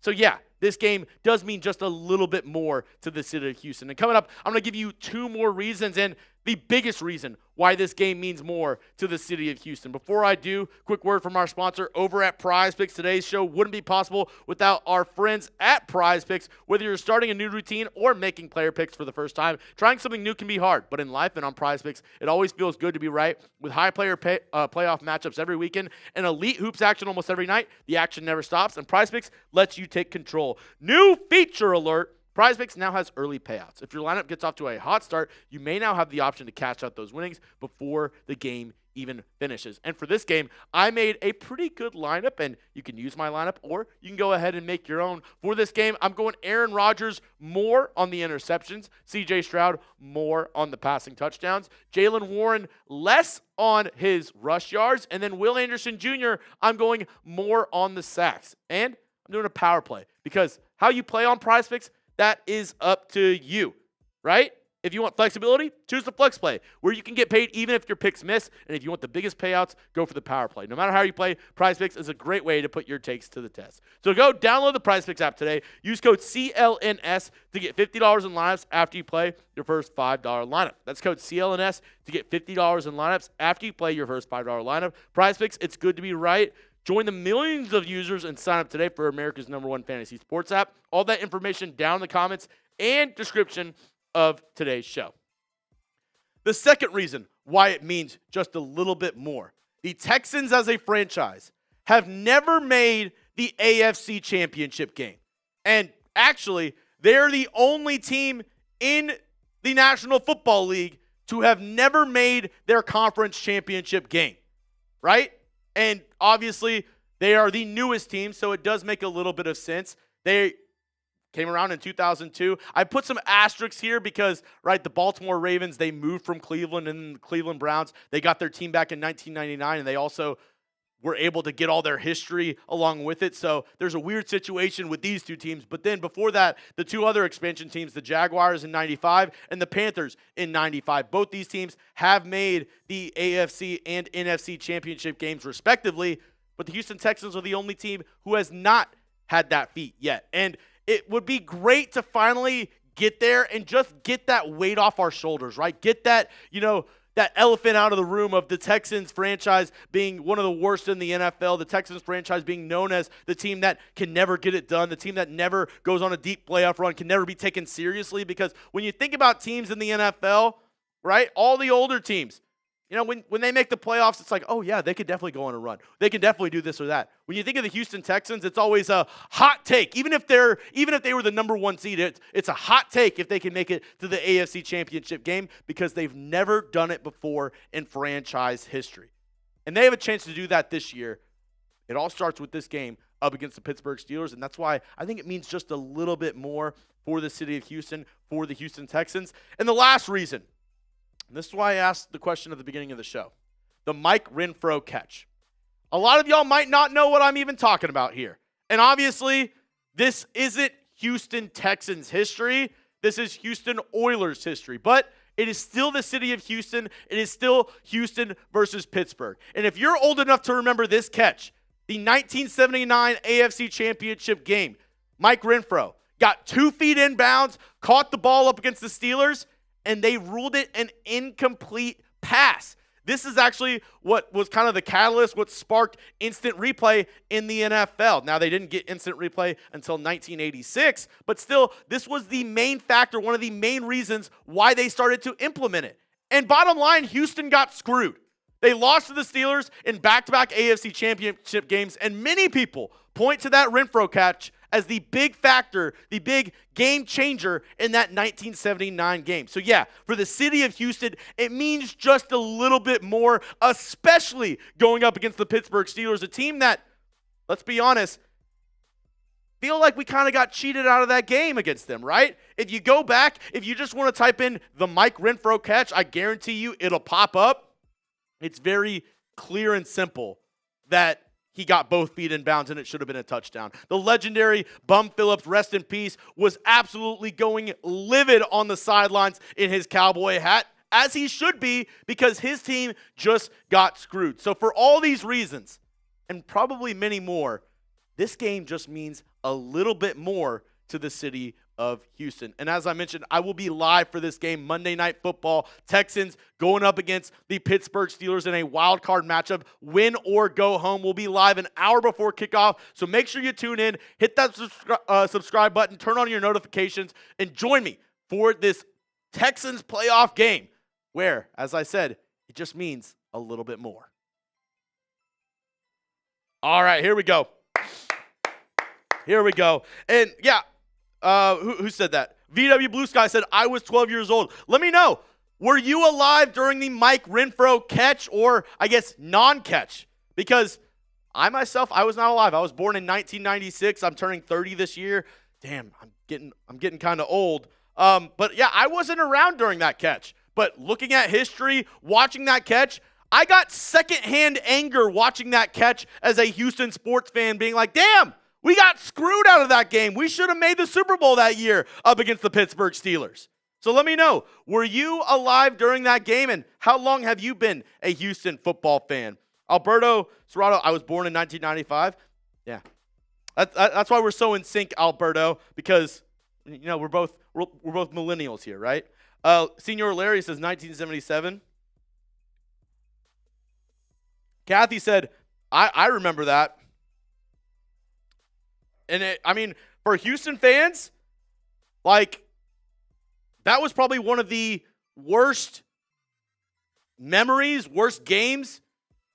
So yeah, this game does mean just a little bit more to the city of Houston. And coming up, I'm going to give you two more reasons, and the biggest reason why this game means more to the city of Houston. Before I do, quick word from our sponsor over at PrizePicks. Today's show wouldn't be possible without our friends at PrizePicks. Whether you're starting a new routine or making player picks for the first time, trying something new can be hard. But in life and on PrizePicks, it always feels good to be right. With high player playoff matchups every weekend and elite hoops action almost every night, the action never stops. And PrizePicks lets you take control. New feature alert. PrizePicks now has early payouts. If your lineup gets off to a hot start, you may now have the option to cash out those winnings before the game even finishes. And for this game, I made a pretty good lineup, and you can use my lineup, or you can go ahead and make your own. For this game, I'm going Aaron Rodgers more on the interceptions, CJ Stroud more on the passing touchdowns, Jaylen Warren less on his rush yards, and then Will Anderson Jr., I'm going more on the sacks. And I'm doing a power play, because how you play on PrizePicks, that is up to you, right? If you want flexibility, choose the flex play, where you can get paid even if your picks miss. And if you want the biggest payouts, go for the power play. No matter how you play, PrizePicks is a great way to put your takes to the test. So go download the PrizePicks app today. Use code CLNS to get $50 in lineups after you play your first $5 lineup. That's code CLNS to get $50 in lineups after you play your first $5 lineup. PrizePicks, it's good to be right. Join the millions of users and sign up today for America's #1 fantasy sports app. All that information down in the comments and description of today's show. The second reason why it means just a little bit more. The Texans as a franchise have never made the AFC Championship game. And actually, they're the only team in the National Football League to have never made their conference championship game, right? And obviously, they are the newest team, so it does make a little bit of sense. They came around in 2002. I put some asterisks here because, right, the Baltimore Ravens, they moved from Cleveland, and the Cleveland Browns, they got their team back in 1999, and they also were able to get all their history along with it. So there's a weird situation with these two teams. But then before that, the two other expansion teams, the Jaguars in 95 and the Panthers in 95. Both these teams have made the AFC and NFC championship games respectively. But the Houston Texans are the only team who has not had that feat yet. And it would be great to finally get there and just get that weight off our shoulders, right? Get that, that elephant out of the room of the Texans franchise being one of the worst in the NFL, the Texans franchise being known as the team that can never get it done, the team that never goes on a deep playoff run, can never be taken seriously. Because when you think about teams in the NFL, right, all the older teams, when they make the playoffs, it's like, oh, yeah, they could definitely go on a run. They can definitely do this or that. When you think of the Houston Texans, it's always a hot take. Even if they were the #1 seed, it's a hot take if they can make it to the AFC Championship game, because they've never done it before in franchise history. And they have a chance to do that this year. It all starts with this game up against the Pittsburgh Steelers, and that's why I think it means just a little bit more for the city of Houston, for the Houston Texans. And the last reason, and this is why I asked the question at the beginning of the show, the Mike Renfro catch. A lot of y'all might not know what I'm even talking about here. And obviously, this isn't Houston Texans history. This is Houston Oilers history. But it is still the city of Houston. It is still Houston versus Pittsburgh. And if you're old enough to remember this catch, the 1979 AFC Championship game, Mike Renfro got 2 feet inbounds, caught the ball up against the Steelers, and they ruled it an incomplete pass. This is actually what was kind of the catalyst, what sparked instant replay in the NFL. Now, they didn't get instant replay until 1986, but still, this was the main factor, one of the main reasons why they started to implement it. And bottom line, Houston got screwed. They lost to the Steelers in back-to-back AFC Championship games, and many people point to that Renfro catch as the big factor, the big game changer in that 1979 game. So yeah, for the city of Houston, it means just a little bit more, especially going up against the Pittsburgh Steelers, a team that, let's be honest, feel like we kind of got cheated out of that game against them, right? If you go back, if you just want to type in the Mike Renfro catch, I guarantee you it'll pop up. It's very clear and simple that he got both feet in bounds, and it should have been a touchdown. The legendary Bum Phillips, rest in peace, was absolutely going livid on the sidelines in his cowboy hat as he should be, because his team just got screwed. So for all these reasons, and probably many more, this game just means a little bit more to the city of Houston. And as I mentioned, I will be live for this game, Monday Night Football. Texans going up against the Pittsburgh Steelers in a wild card matchup. Win or go home. We'll be live an hour before kickoff, so make sure you tune in, hit that subscribe button, turn on your notifications, and join me for this Texans playoff game where, as I said, it just means a little bit more. All right, here we go. Here we go. And yeah, who said that? VW Blue Sky said, I was 12 years old. Let me know. Were you alive during the Mike Renfro catch, or I guess non-catch? Because I myself, I was not alive. I was born in 1996. I'm turning 30 this year. Damn, I'm getting kind of old. But yeah, I wasn't around during that catch. But looking at history, watching that catch, I got secondhand anger watching that catch as a Houston sports fan, being like, damn, we got screwed out of that game. We should have made the Super Bowl that year up against the Pittsburgh Steelers. So let me know, were you alive during that game, and how long have you been a Houston football fan? Alberto Serrato, I was born in 1995. Yeah, that's why we're so in sync, Alberto, because we're both millennials here, right? Senior Larry says 1977. Kathy said, I remember that. And for Houston fans, that was probably one of the worst memories, worst games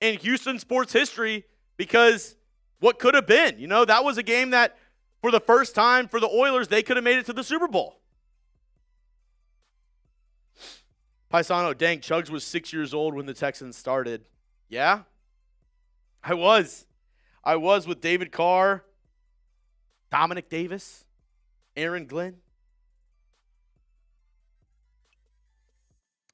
in Houston sports history, because what could have been, that was a game that for the first time for the Oilers, they could have made it to the Super Bowl. Paisano, dang, Chuggs was 6 years old when the Texans started. Yeah, I was with David Carr, Dominic Davis, Aaron Glenn.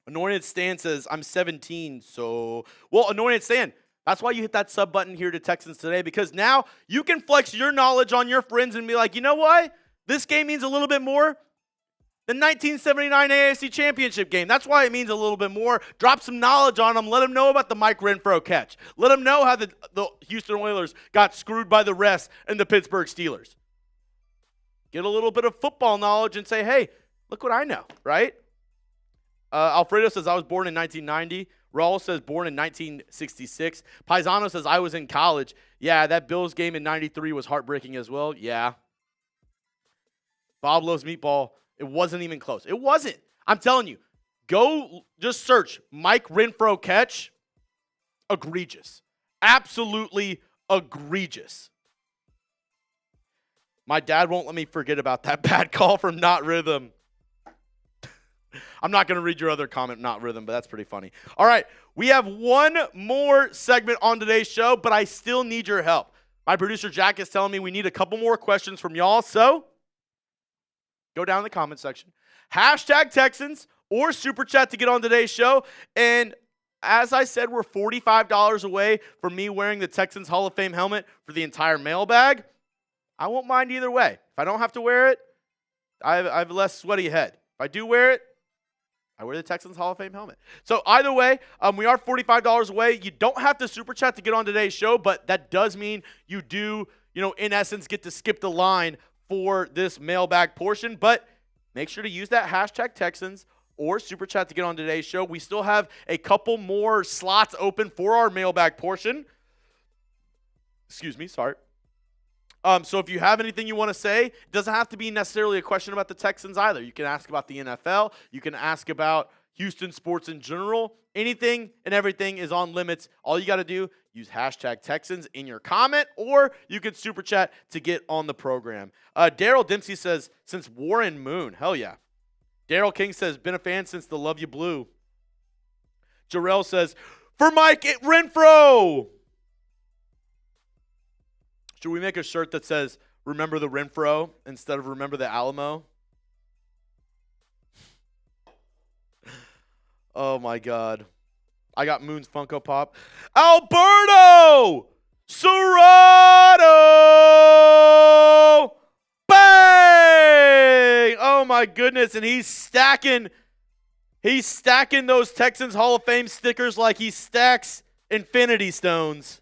Anointed Stan says, I'm 17, so... Well, Anointed Stan, that's why you hit that sub button here to Texans Today, because now you can flex your knowledge on your friends and be like, you know what? This game means a little bit more than 1979 AFC Championship game. That's why it means a little bit more. Drop some knowledge on them. Let them know about the Mike Renfro catch. Let them know how the Houston Oilers got screwed by the refs and the Pittsburgh Steelers. Get a little bit of football knowledge and say, hey, look what I know, right? Alfredo says, I was born in 1990. Raul says, born in 1966. Paisano says, I was in college. Yeah, that Bills game in 93 was heartbreaking as well. Yeah. Bob loves meatball. It wasn't even close. It wasn't. I'm telling you, go just search Mike Renfro catch. Egregious. Absolutely egregious. My dad won't let me forget about that bad call from Not Rhythm. I'm not going to read your other comment, Not Rhythm, but that's pretty funny. All right, we have one more segment on today's show, but I still need your help. My producer, Jack, is telling me we need a couple more questions from y'all, so go down in the comment section. Hashtag Texans or Super Chat to get on today's show. And as I said, we're $45 away from me wearing the Texans Hall of Fame helmet for the entire mailbag. I won't mind either way. If I don't have to wear it, I have a less sweaty head. If I do wear it, I wear the Texans Hall of Fame helmet. So either way, we are $45 away. You don't have to Super Chat to get on today's show, but that does mean you do, in essence, get to skip the line for this mailbag portion. But make sure to use that hashtag Texans or Super Chat to get on today's show. We still have a couple more slots open for our mailbag portion. Excuse me, sorry. So if you have anything you want to say, it doesn't have to be necessarily a question about the Texans either. You can ask about the NFL. You can ask about Houston sports in general. Anything and everything is on limits. All you got to do, use hashtag Texans in your comment, or you could Super Chat to get on the program. Daryl Dempsey says, since Warren Moon. Hell yeah. Daryl King says, been a fan since the Love You Blue. Jarrell says, for Mike Renfro. Should we make a shirt that says, remember the Renfro instead of remember the Alamo? Oh, my God. I got Moon's Funko Pop. Alberto Serrato! Bang! Oh, my goodness. And he's stacking He's stacking those Texans Hall of Fame stickers like he stacks Infinity Stones.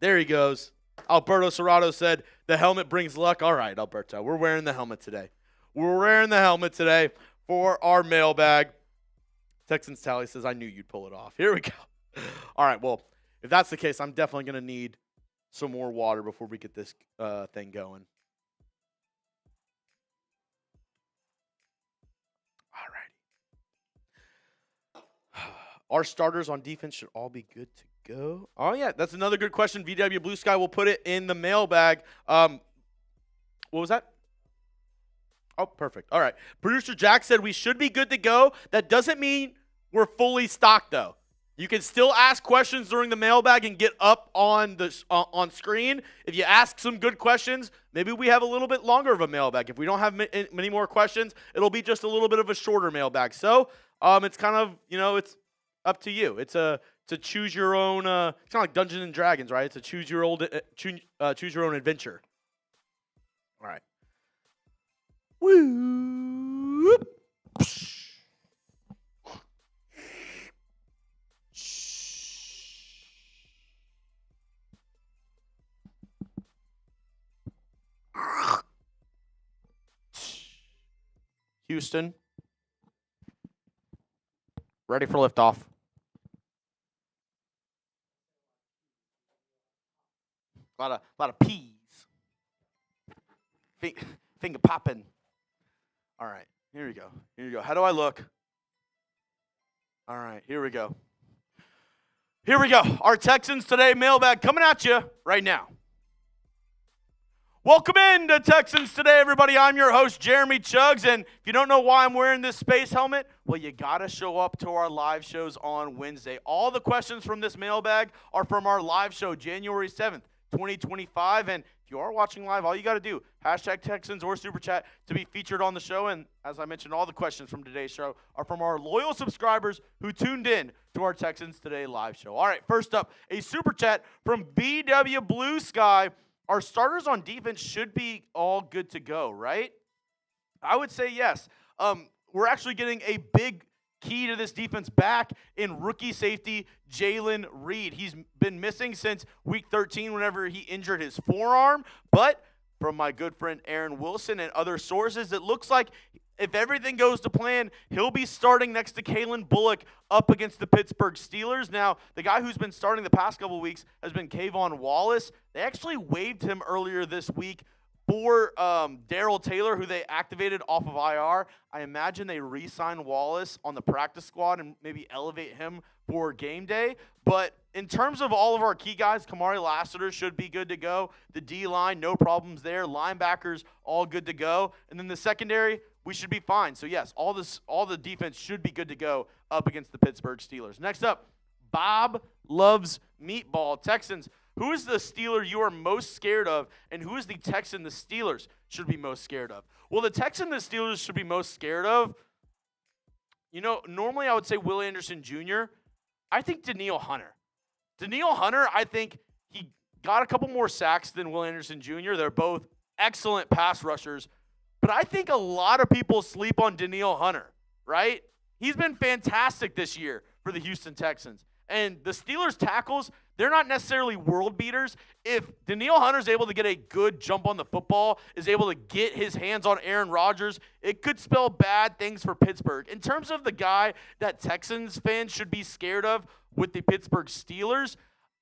There he goes. Alberto Serrato said, the helmet brings luck. All right, Alberto, we're wearing the helmet today. We're wearing the helmet today for our mailbag. Texans Tally says, I knew you'd pull it off. Here we go. All right, well, if that's the case, I'm definitely going to need some more water before we get this thing going. All right. Our starters on defense should all be good to go. Oh, yeah, that's another good question. VW Blue Sky will put it in the mailbag. What was that? Oh, perfect. All right. Producer Jack said we should be good to go. That doesn't mean we're fully stocked, though. You can still ask questions during the mailbag and get up on the on screen. If you ask some good questions, maybe we have a little bit longer of a mailbag. If we don't have many more questions, it'll be just a little bit of a shorter mailbag. So it's kind of, it's up to you. It's a to choose your own. It's kind of like Dungeons and Dragons, right? It's a choose your own adventure. All right. Woo! Houston, ready for liftoff. A lot of peas. Finger popping. All right, here we go. How do I look? All right, here we go. Our Texans Today mailbag coming at you right now. Welcome in to Texans Today, everybody. I'm your host, Jeremy Chuggs, and if you don't know why I'm wearing this space helmet, well, you got to show up to our live shows on Wednesday. All the questions from this mailbag are from our live show, January 7th, 2025, and if you are watching live, all you got to do, hashtag Texans or Super Chat to be featured on the show, and as I mentioned, all the questions from today's show are from our loyal subscribers who tuned in to our Texans Today live show. All right, first up, a Super Chat from BW Blue Sky. Our starters on defense should be all good to go, right? I would say yes. We're actually getting a big key to this defense back in rookie safety Jaylen Reed. He's been missing since week 13 whenever he injured his forearm. But from my good friend Aaron Wilson and other sources, it looks like if everything goes to plan, he'll be starting next to Kalen Bullock up against the Pittsburgh Steelers. Now, the guy who's been starting the past couple weeks has been Kayvon Wallace. They actually waived him earlier this week for Darrell Taylor, who they activated off of IR. I imagine they re-sign Wallace on the practice squad and maybe elevate him for game day. But in terms of all of our key guys, Kamari Lassiter should be good to go. The D-line, no problems there. Linebackers, all good to go. And then the secondary, we should be fine. So, yes, all the defense should be good to go up against the Pittsburgh Steelers. Next up, Bob loves meatball. Texans, who is the Steeler you are most scared of, and who is the Texan the Steelers should be most scared of? Well, the Texan the Steelers should be most scared of, normally I would say Will Anderson Jr. I think Danielle Hunter. Danielle Hunter, I think he got a couple more sacks than Will Anderson Jr. They're both excellent pass rushers. But I think a lot of people sleep on Danielle Hunter, right? He's been fantastic this year for the Houston Texans. And the Steelers' tackles, they're not necessarily world beaters. If Danielle Hunter's able to get a good jump on the football, is able to get his hands on Aaron Rodgers, it could spell bad things for Pittsburgh. In terms of the guy that Texans fans should be scared of with the Pittsburgh Steelers,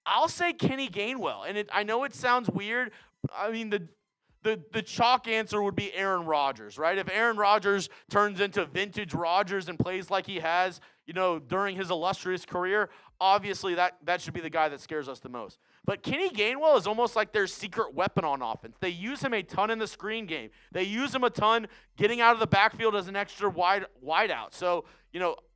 I'll say Kenny Gainwell. And I know it sounds weird. I mean, the chalk answer would be Aaron Rodgers, right? If Aaron Rodgers turns into vintage Rodgers and plays like he has, during his illustrious career, obviously that should be the guy that scares us the most. But Kenny Gainwell is almost like their secret weapon on offense. They use him a ton in the screen game. They use him a ton getting out of the backfield as an extra wide out. So,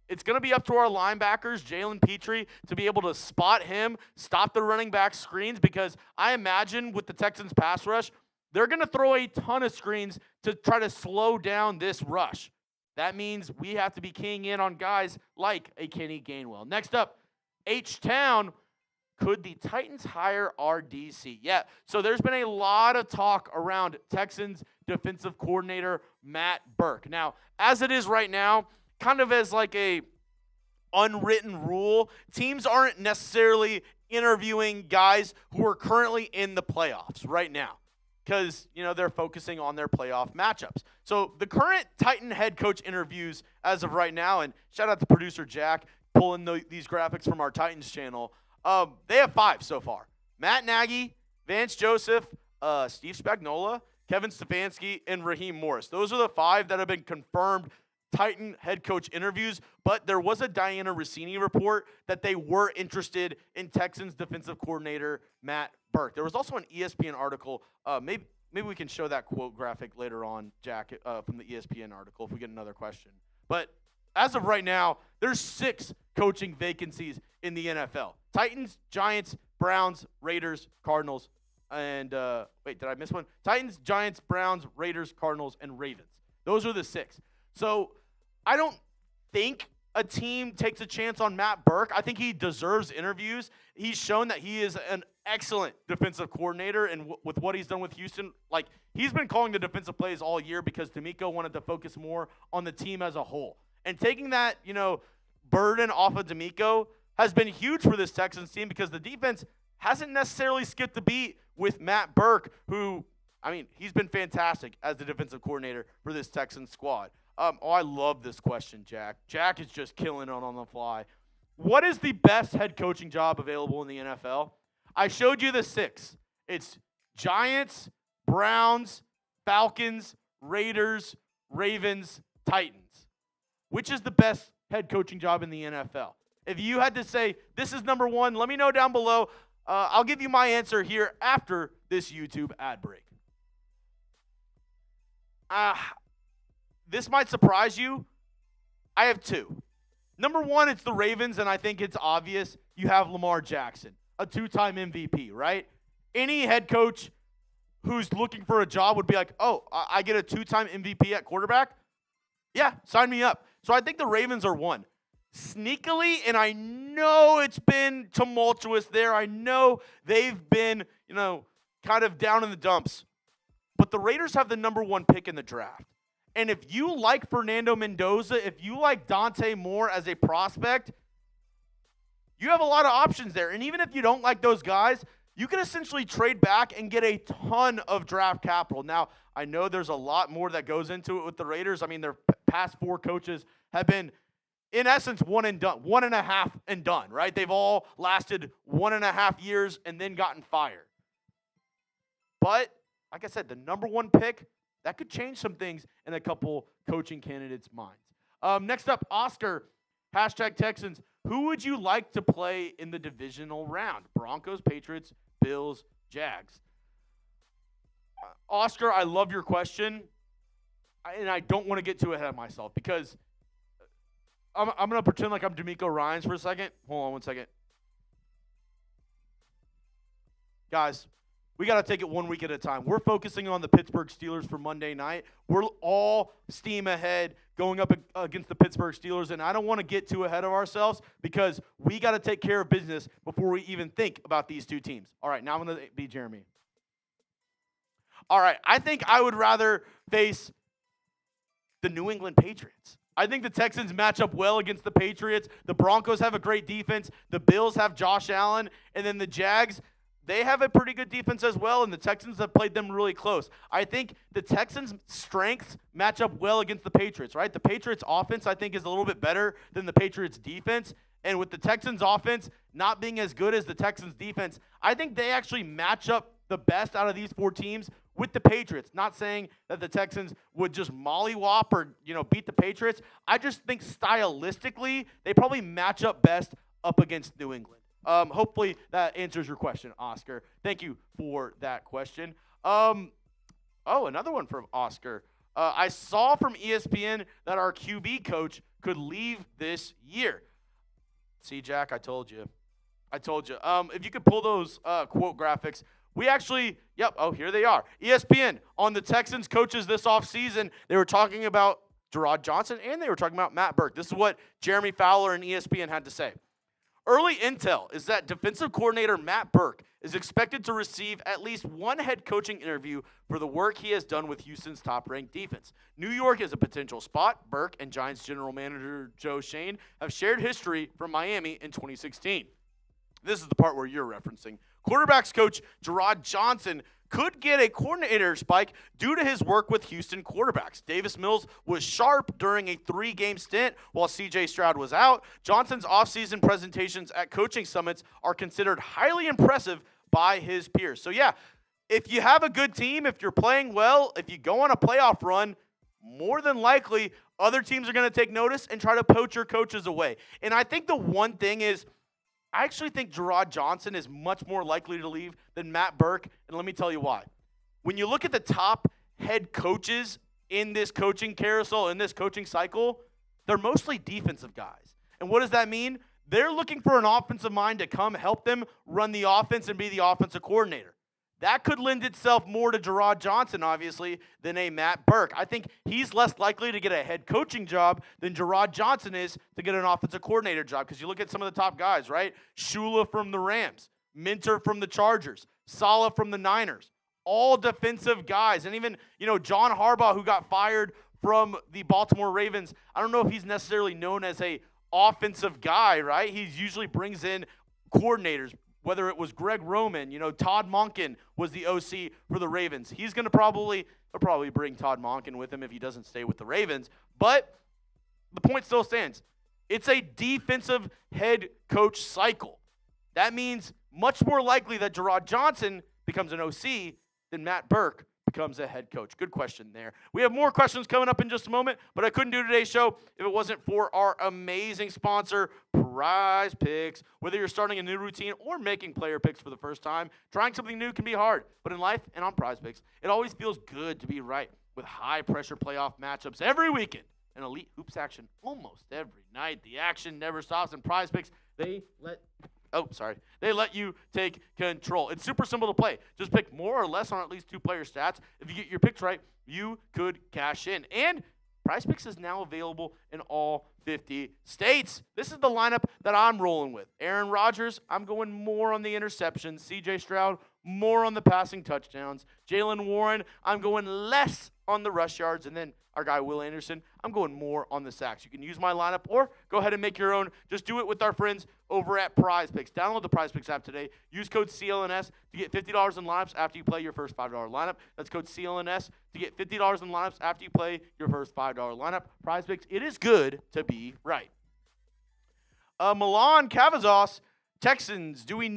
it's going to be up to our linebackers, Jaylen Petrie, to be able to spot him, stop the running back screens, because I imagine with the Texans pass rush, they're going to throw a ton of screens to try to slow down this rush. That means we have to be keying in on guys like a Kenny Gainwell. Next up, H-Town. Could the Titans hire RDC? Yeah, so there's been a lot of talk around Texans defensive coordinator Matt Burke. Now, as it is right now, kind of as like a unwritten rule, teams aren't necessarily interviewing guys who are currently in the playoffs right now because, they're focusing on their playoff matchups. So the current Titan head coach interviews as of right now, and shout out to producer Jack pulling these graphics from our Titans channel, they have 5 so far. Matt Nagy, Vance Joseph, Steve Spagnuolo, Kevin Stefanski, and Raheem Morris. Those are the 5 that have been confirmed Titan head coach interviews, but there was a Diana Rossini report that they were interested in Texans defensive coordinator Matt Burke. There was also an ESPN article. Maybe we can show that quote graphic later on, Jack, from the ESPN article if we get another question. But as of right now, there's 6 coaching vacancies in the NFL. Titans, Giants, Browns, Raiders, Cardinals, and wait, did I miss one? Titans, Giants, Browns, Raiders, Cardinals, and Ravens. Those are the 6. So I don't think a team takes a chance on Matt Burke. I think he deserves interviews. He's shown that he is an excellent defensive coordinator, and with what he's done with Houston, like he's been calling the defensive plays all year because D'Amico wanted to focus more on the team as a whole. And taking that, burden off of D'Amico has been huge for this Texans team because the defense hasn't necessarily skipped a beat with Matt Burke, who, he's been fantastic as the defensive coordinator for this Texans squad. I love this question, Jack. Jack is just killing it on the fly. What is the best head coaching job available in the NFL? I showed you the 6. It's Giants, Browns, Falcons, Raiders, Ravens, Titans. Which is the best head coaching job in the NFL? If you had to say, this is number 1, let me know down below. I'll give you my answer here after this YouTube ad break. This might surprise you. I have 2. Number 1, it's the Ravens, and I think it's obvious. You have Lamar Jackson, a 2-time MVP, right? Any head coach who's looking for a job would be like, oh, I get a 2-time MVP at quarterback? Yeah, sign me up. So I think the Ravens are 1. Sneakily, and I know it's been tumultuous there. I know they've been, kind of down in the dumps. But the Raiders have the number 1 pick in the draft. And if you like Fernando Mendoza, if you like Dante Moore as a prospect, you have a lot of options there. And even if you don't like those guys, you can essentially trade back and get a ton of draft capital. Now, I know there's a lot more that goes into it with the Raiders. Their past 4 coaches have been, in essence, 1 and done, 1.5 and done, right? They've all lasted 1.5 years and then gotten fired. But, like I said, the number 1 pick, that could change some things in a couple coaching candidates' minds. Next up, Oscar, #Texans. Who would you like to play in the divisional round? Broncos, Patriots, Bills, Jags. Oscar, I love your question, and I don't want to get too ahead of myself because I'm going to pretend like I'm D'Amico Ryans for a second. Hold on one second. Guys, we got to take it 1 week at a time. We're focusing on the Pittsburgh Steelers for Monday night. We're all steam ahead going up against the Pittsburgh Steelers, and I don't want to get too ahead of ourselves because we got to take care of business before we even think about these 2 teams. All right, now I'm going to be Jeremy. All right, I think I would rather face the New England Patriots. I think the Texans match up well against the Patriots. The Broncos have a great defense. The Bills have Josh Allen. And then the Jags, they have a pretty good defense as well, and the Texans have played them really close. I think the Texans' strengths match up well against the Patriots, right? The Patriots' offense, I think, is a little bit better than the Patriots' defense. And with the Texans' offense not being as good as the Texans' defense, I think they actually match up the best out of these 4 teams with the Patriots. Not saying that the Texans would just mollywop or, beat the Patriots. I just think stylistically, they probably match up best up against New England. Hopefully that answers your question, Oscar. Thank you for that question. Another one from Oscar. I saw from ESPN that our QB coach could leave this year. See, Jack, I told you. If you could pull those quote graphics. We actually, here they are. ESPN, on the Texans coaches this offseason, they were talking about Gerard Johnson and they were talking about Matt Burke. This is what Jeremy Fowler and ESPN had to say. Early intel is that defensive coordinator Matt Burke is expected to receive at least one head coaching interview for the work he has done with Houston's top-ranked defense. New York is a potential spot. Burke and Giants general manager Joe Shane have shared history from Miami in 2016. This is the part where you're referencing. Quarterbacks coach Jerrod Johnson could get a coordinator spike due to his work with Houston quarterbacks. Davis Mills was sharp during a 3-game stint while C.J. Stroud was out. Johnson's offseason presentations at coaching summits are considered highly impressive by his peers. So, yeah, if you have a good team, if you're playing well, if you go on a playoff run, more than likely other teams are going to take notice and try to poach your coaches away. And I think the one thing is, I actually think Jerrod Johnson is much more likely to leave than Matt Burke, and let me tell you why. When you look at the top head coaches in this coaching carousel, in this coaching cycle, they're mostly defensive guys. And what does that mean? They're looking for an offensive mind to come help them run the offense and be the offensive coordinator. That could lend itself more to Jerrod Johnson, obviously, than a Matt Burke. I think he's less likely to get a head coaching job than Jerrod Johnson is to get an offensive coordinator job. Because you look at some of the top guys, right? Shula from the Rams, Minter from the Chargers, Saleh from the Niners. All defensive guys. And even, John Harbaugh, who got fired from the Baltimore Ravens, I don't know if he's necessarily known as a offensive guy, right? He usually brings in coordinators. Whether it was Greg Roman, Todd Monken was the OC for the Ravens. He'll probably bring Todd Monken with him if he doesn't stay with the Ravens. But the point still stands. It's a defensive head coach cycle. That means much more likely that Jerrod Johnson becomes an OC than Matt Burke becomes a head coach. Good question there. We have more questions coming up in just a moment, but I couldn't do today's show if it wasn't for our amazing sponsor, PrizePicks. Whether you're starting a new routine or making player picks for the first time, trying something new can be hard. But in life and on PrizePicks, it always feels good to be right with high-pressure playoff matchups every weekend and elite hoops action almost every night. The action never stops, and PrizePicks, they let you take control. It's super simple to play. Just pick more or less on at least 2 player stats. If you get your picks right, you could cash in. And PrizePicks is now available in all 50 states. This is the lineup that I'm rolling with. Aaron Rodgers, I'm going more on the interceptions. C.J. Stroud, more on the passing touchdowns. Jaylen Warren, I'm going less on the rush yards. And then our guy Will Anderson, I'm going more on the sacks. You can use my lineup or go ahead and make your own. Just do it with our friends over at PrizePicks. Download the PrizePicks app today. Use code CLNS to get $50 in lineups after you play your first $5 lineup. That's code CLNS to get $50 in lineups after you play your first $5 lineup. PrizePicks, it is good to be right. Milan Cavazos, Texans, do we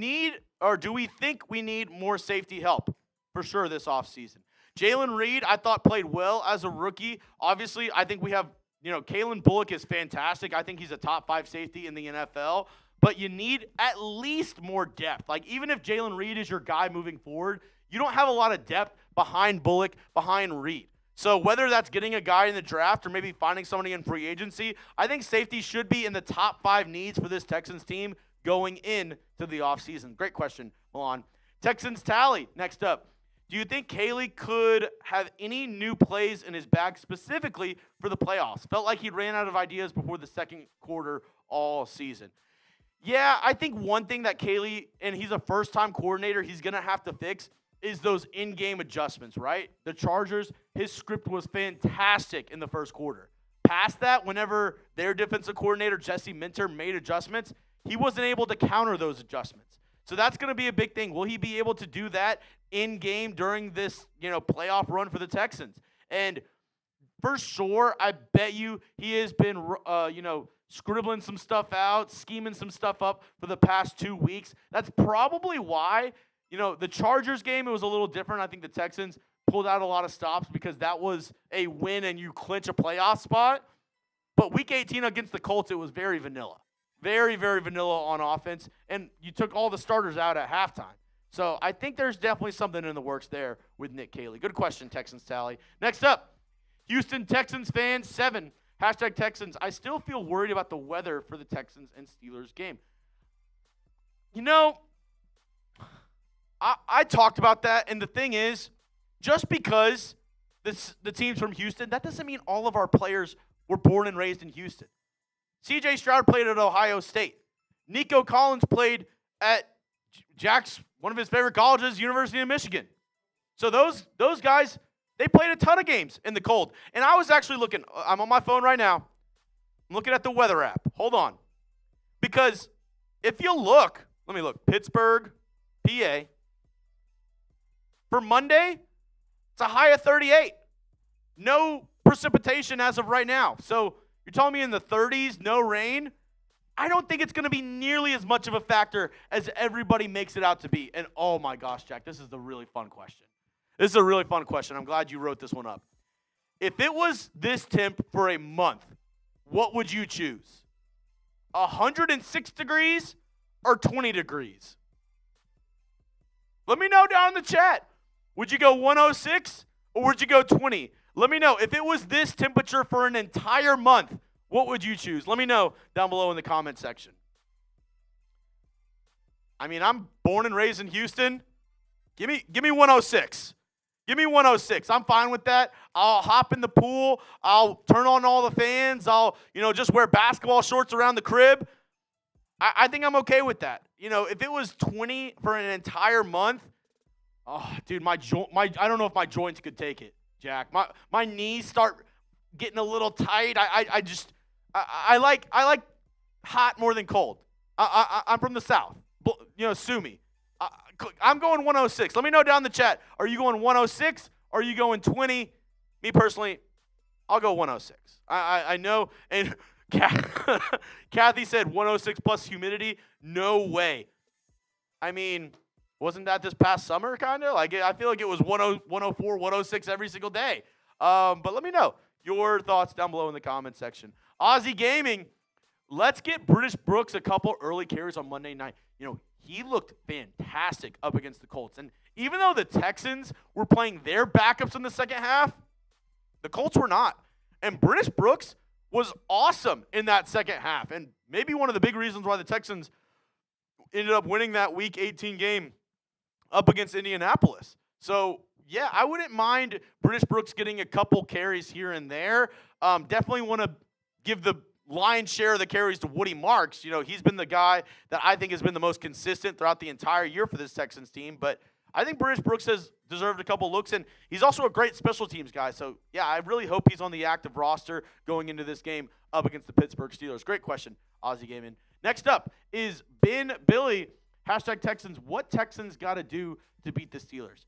think we need more safety help? For sure this offseason. Jaylen Reed, I thought, played well as a rookie. Obviously, I think we have, Kalen Bullock is fantastic. I think he's a top 5 safety in the NFL. But you need at least more depth. Like, even if Jaylen Reed is your guy moving forward, you don't have a lot of depth behind Bullock, behind Reed. So whether that's getting a guy in the draft or maybe finding somebody in free agency, I think safety should be in the top 5 needs for this Texans team going into the offseason. Great question, Milan. Texans tally, next up. Do you think Caley could have any new plays in his bag specifically for the playoffs? Felt like he ran out of ideas before the second quarter all season. Yeah, I think one thing that Caley, and he's a first-time coordinator, he's going to have to fix is those in-game adjustments, right? The Chargers, his script was fantastic in the first quarter. Past that, whenever their defensive coordinator, Jesse Minter, made adjustments, he wasn't able to counter those adjustments. So that's going to be a big thing. Will he be able to do that in game during this, playoff run for the Texans? And for sure, I bet you he has been, scribbling some stuff out, scheming some stuff up for the past 2 weeks. That's probably why, the Chargers game, it was a little different. I think the Texans pulled out a lot of stops because that was a win and you clinch a playoff spot. But week 18 against the Colts, it was very vanilla. Very, very vanilla on offense, and you took all the starters out at halftime. So I think there's definitely something in the works there with Nick Caley. Good question, Texans tally. Next up, Houston Texans fans 7, #Texans. I still feel worried about the weather for the Texans and Steelers game. I talked about that, and the thing is, just because the team's from Houston, that doesn't mean all of our players were born and raised in Houston. C.J. Stroud played at Ohio State. Nico Collins played at Jack's, one of his favorite colleges, University of Michigan. So those guys, they played a ton of games in the cold. And I was actually looking, I'm on my phone right now. I'm looking at the weather app. Hold on. Because if you look, let me look, Pittsburgh, PA, for Monday, it's a high of 38. No precipitation as of right now. So you're telling me in the 30s, no rain? I don't think it's going to be nearly as much of a factor as everybody makes it out to be. And oh my gosh, Jack, this is a really fun question. This is a really fun question. I'm glad you wrote this one up. If it was this temp for a month, what would you choose? 106 degrees or 20 degrees? Let me know down in the chat. Would you go 106 or would you go 20? Let me know. If it was this temperature for an entire month, what would you choose? Let me know down below in the comment section. I mean, I'm born and raised in Houston. Give me 106. Give me 106. I'm fine with that. I'll hop in the pool. I'll turn on all the fans. I'll, just wear basketball shorts around the crib. I think I'm okay with that. If it was 20 for an entire month, oh, dude, I don't know if my joints could take it, Jack. My knees start getting a little tight. I like hot more than cold. I'm from the South. Sue me. I'm going 106. Let me know down in the chat. Are you going 106 or are you going 20? Me personally, I'll go 106. I know. And Kathy said 106 plus humidity. No way. I mean, wasn't that this past summer kind of? I feel like it was 104, 106 every single day. But let me know your thoughts down below in the comment section. Aussie Gaming, let's get British Brooks a couple early carries on Monday night. He looked fantastic up against the Colts. And even though the Texans were playing their backups in the second half, the Colts were not. And British Brooks was awesome in that second half. And maybe one of the big reasons why the Texans ended up winning that Week 18 game up against Indianapolis. So, yeah, I wouldn't mind British Brooks getting a couple carries here and there. Definitely want to give the lion's share of the carries to Woody Marks. He's been the guy that I think has been the most consistent throughout the entire year for this Texans team. But I think British Brooks has deserved a couple looks, and he's also a great special teams guy. So, yeah, I really hope he's on the active roster going into this game up against the Pittsburgh Steelers. Great question, Aussie Gaming. Next up is Ben Billy, #Texans. What Texans got to do to beat the Steelers?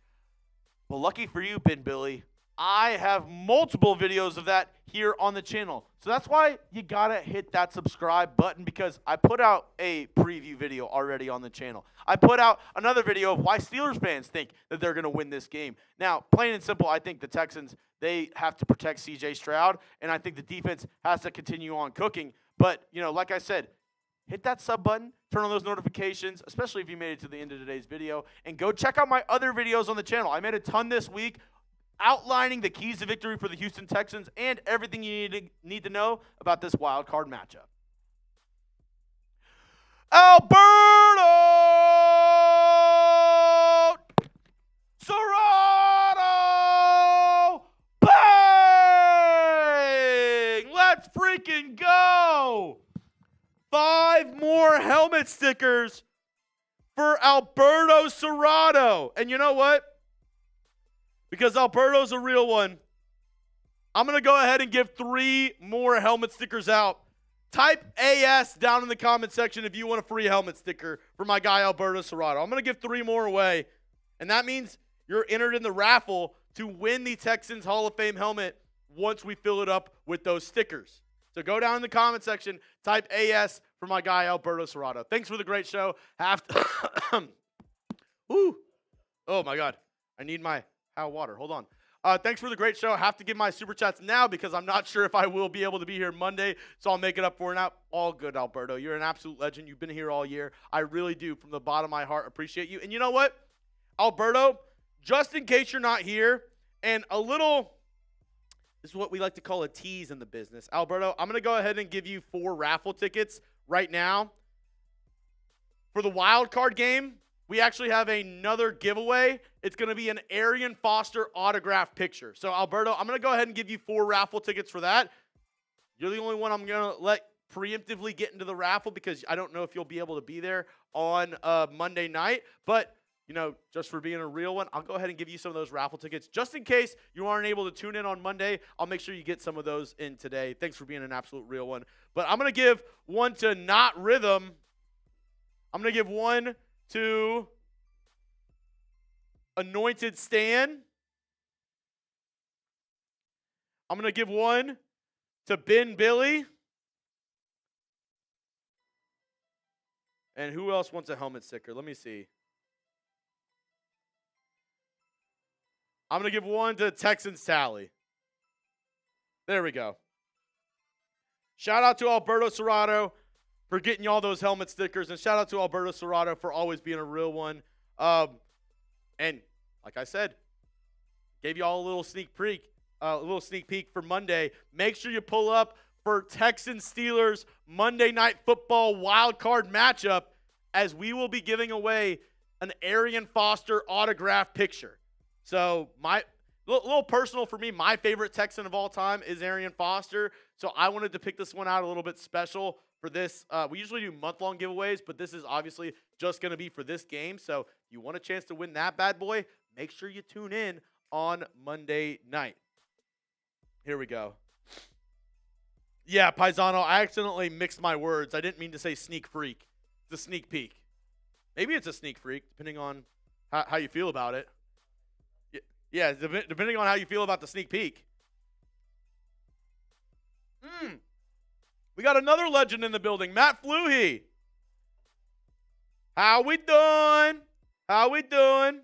Well, lucky for you, Ben Billy, I have multiple videos of that here on the channel. So that's why you got to hit that subscribe button, because I put out a preview video already on the channel. I put out another video of why Steelers fans think that they're going to win this game. Now, plain and simple, I think the Texans, they have to protect C.J. Stroud, and I think the defense has to continue on cooking. But, like I said, hit that sub button, turn on those notifications, especially if you made it to the end of today's video, and go check out my other videos on the channel. I made a ton this week outlining the keys to victory for the Houston Texans and everything you need to know about this wild card matchup. Alberto Serrano! Bang! Let's freaking go! 5 more helmet stickers for Alberto Serrano. And you know what? Because Alberto's a real one, I'm going to go ahead and give 3 more helmet stickers out. Type AS down in the comment section if you want a free helmet sticker for my guy Alberto Serrano. I'm going to give 3 more away, and that means you're entered in the raffle to win the Texans Hall of Fame helmet once we fill it up with those stickers. So go down in the comment section, type AS for my guy Alberto Serrano. Thanks for the great show. Woo. Oh, my God. I need my water. Hold on. Thanks for the great show. I have to give my super chats now because I'm not sure if I will be able to be here Monday, so I'll make it up for now. All good, Alberto. You're an absolute legend. You've been here all year. I really do, from the bottom of my heart, appreciate you. And you know what, Alberto, just in case you're not here, and this is what we like to call a tease in the business. Alberto, I'm going to go ahead and give you 4 raffle tickets right now. For the wild card game, we actually have another giveaway. It's going to be an Arian Foster autograph picture. So, Alberto, I'm going to go ahead and give you 4 raffle tickets for that. You're the only one I'm going to let preemptively get into the raffle because I don't know if you'll be able to be there on Monday night. But, just for being a real one, I'll go ahead and give you some of those raffle tickets. Just in case you aren't able to tune in on Monday, I'll make sure you get some of those in today. Thanks for being an absolute real one. But I'm going to give one to Not Rhythm. I'm going to give one to Anointed Stan. I'm going to give one to Ben Billy. And who else wants a helmet sticker? Let me see. I'm going to give one to Texans Tally. There we go. Shout out to Alberto Serrato for getting y'all those helmet stickers. And shout out to Alberto Serrato for always being a real one. And like I said, gave y'all a little sneak peek for Monday. Make sure you pull up for Texans Steelers Monday Night Football wild card matchup, as we will be giving away an Arian Foster autograph picture. So my little personal for me, my favorite Texan of all time is Arian Foster. So I wanted to pick this one out a little bit special for this. We usually do month-long giveaways, but this is obviously just going to be for this game. So if you want a chance to win that bad boy, make sure you tune in on Monday night. Here we go. Yeah, Paisano, I accidentally mixed my words. I didn't mean to say sneak freak. It's a sneak peek. Maybe it's a sneak freak, depending on how you feel about it. Yeah, depending on how you feel about the sneak peek. We got another legend in the building, Matt Fluhey. How we doing? How we doing?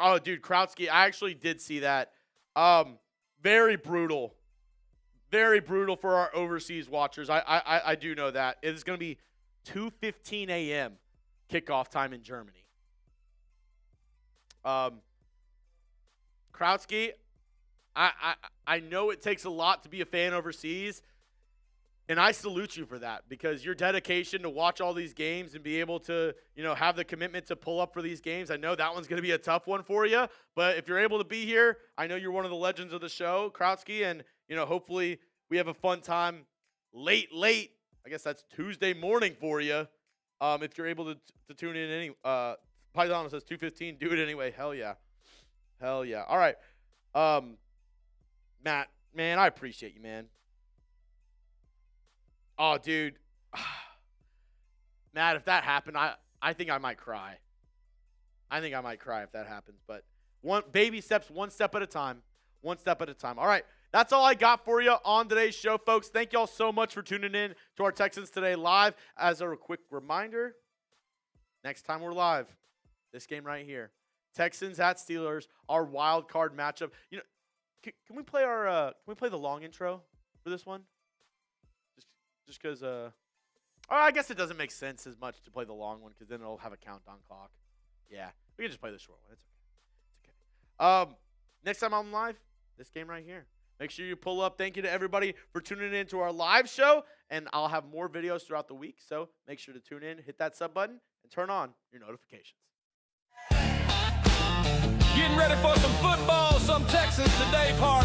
Oh, dude, Krautsky, I actually did see that. Very brutal. Very brutal for our overseas watchers. I do know that. It is going to be 2:15 a.m. kickoff time in Germany. Krautsky, I know it takes a lot to be a fan overseas, and I salute you for that, because your dedication to watch all these games and be able to, have the commitment to pull up for these games. I know that one's going to be a tough one for you, but if you're able to be here, I know you're one of the legends of the show, Krautsky, and, hopefully we have a fun time late. I guess that's Tuesday morning for you. If you're able to tune in Paisano says 2:15, do it anyway. Hell yeah. Hell yeah. All right. Matt, man, I appreciate you, man. Oh, dude. Matt, if that happened, I think I might cry. I think I might cry if that happens. But baby steps, one step at a time. One step at a time. All right. That's all I got for you on today's show, folks. Thank y'all so much for tuning in to our Texans Today Live. As a quick reminder, next time we're live, this game right here, Texans at Steelers, our wild card matchup. Can we play the long intro for this one? Just because I guess it doesn't make sense as much to play the long one, because then it'll have a countdown clock. Yeah, we can just play the short one. It's okay. Next time I'm live, this game right here. Make sure you pull up. Thank you to everybody for tuning in to our live show, and I'll have more videos throughout the week, so make sure to tune in, hit that sub button, and turn on your notifications. Getting ready for some football, some Texans Today party.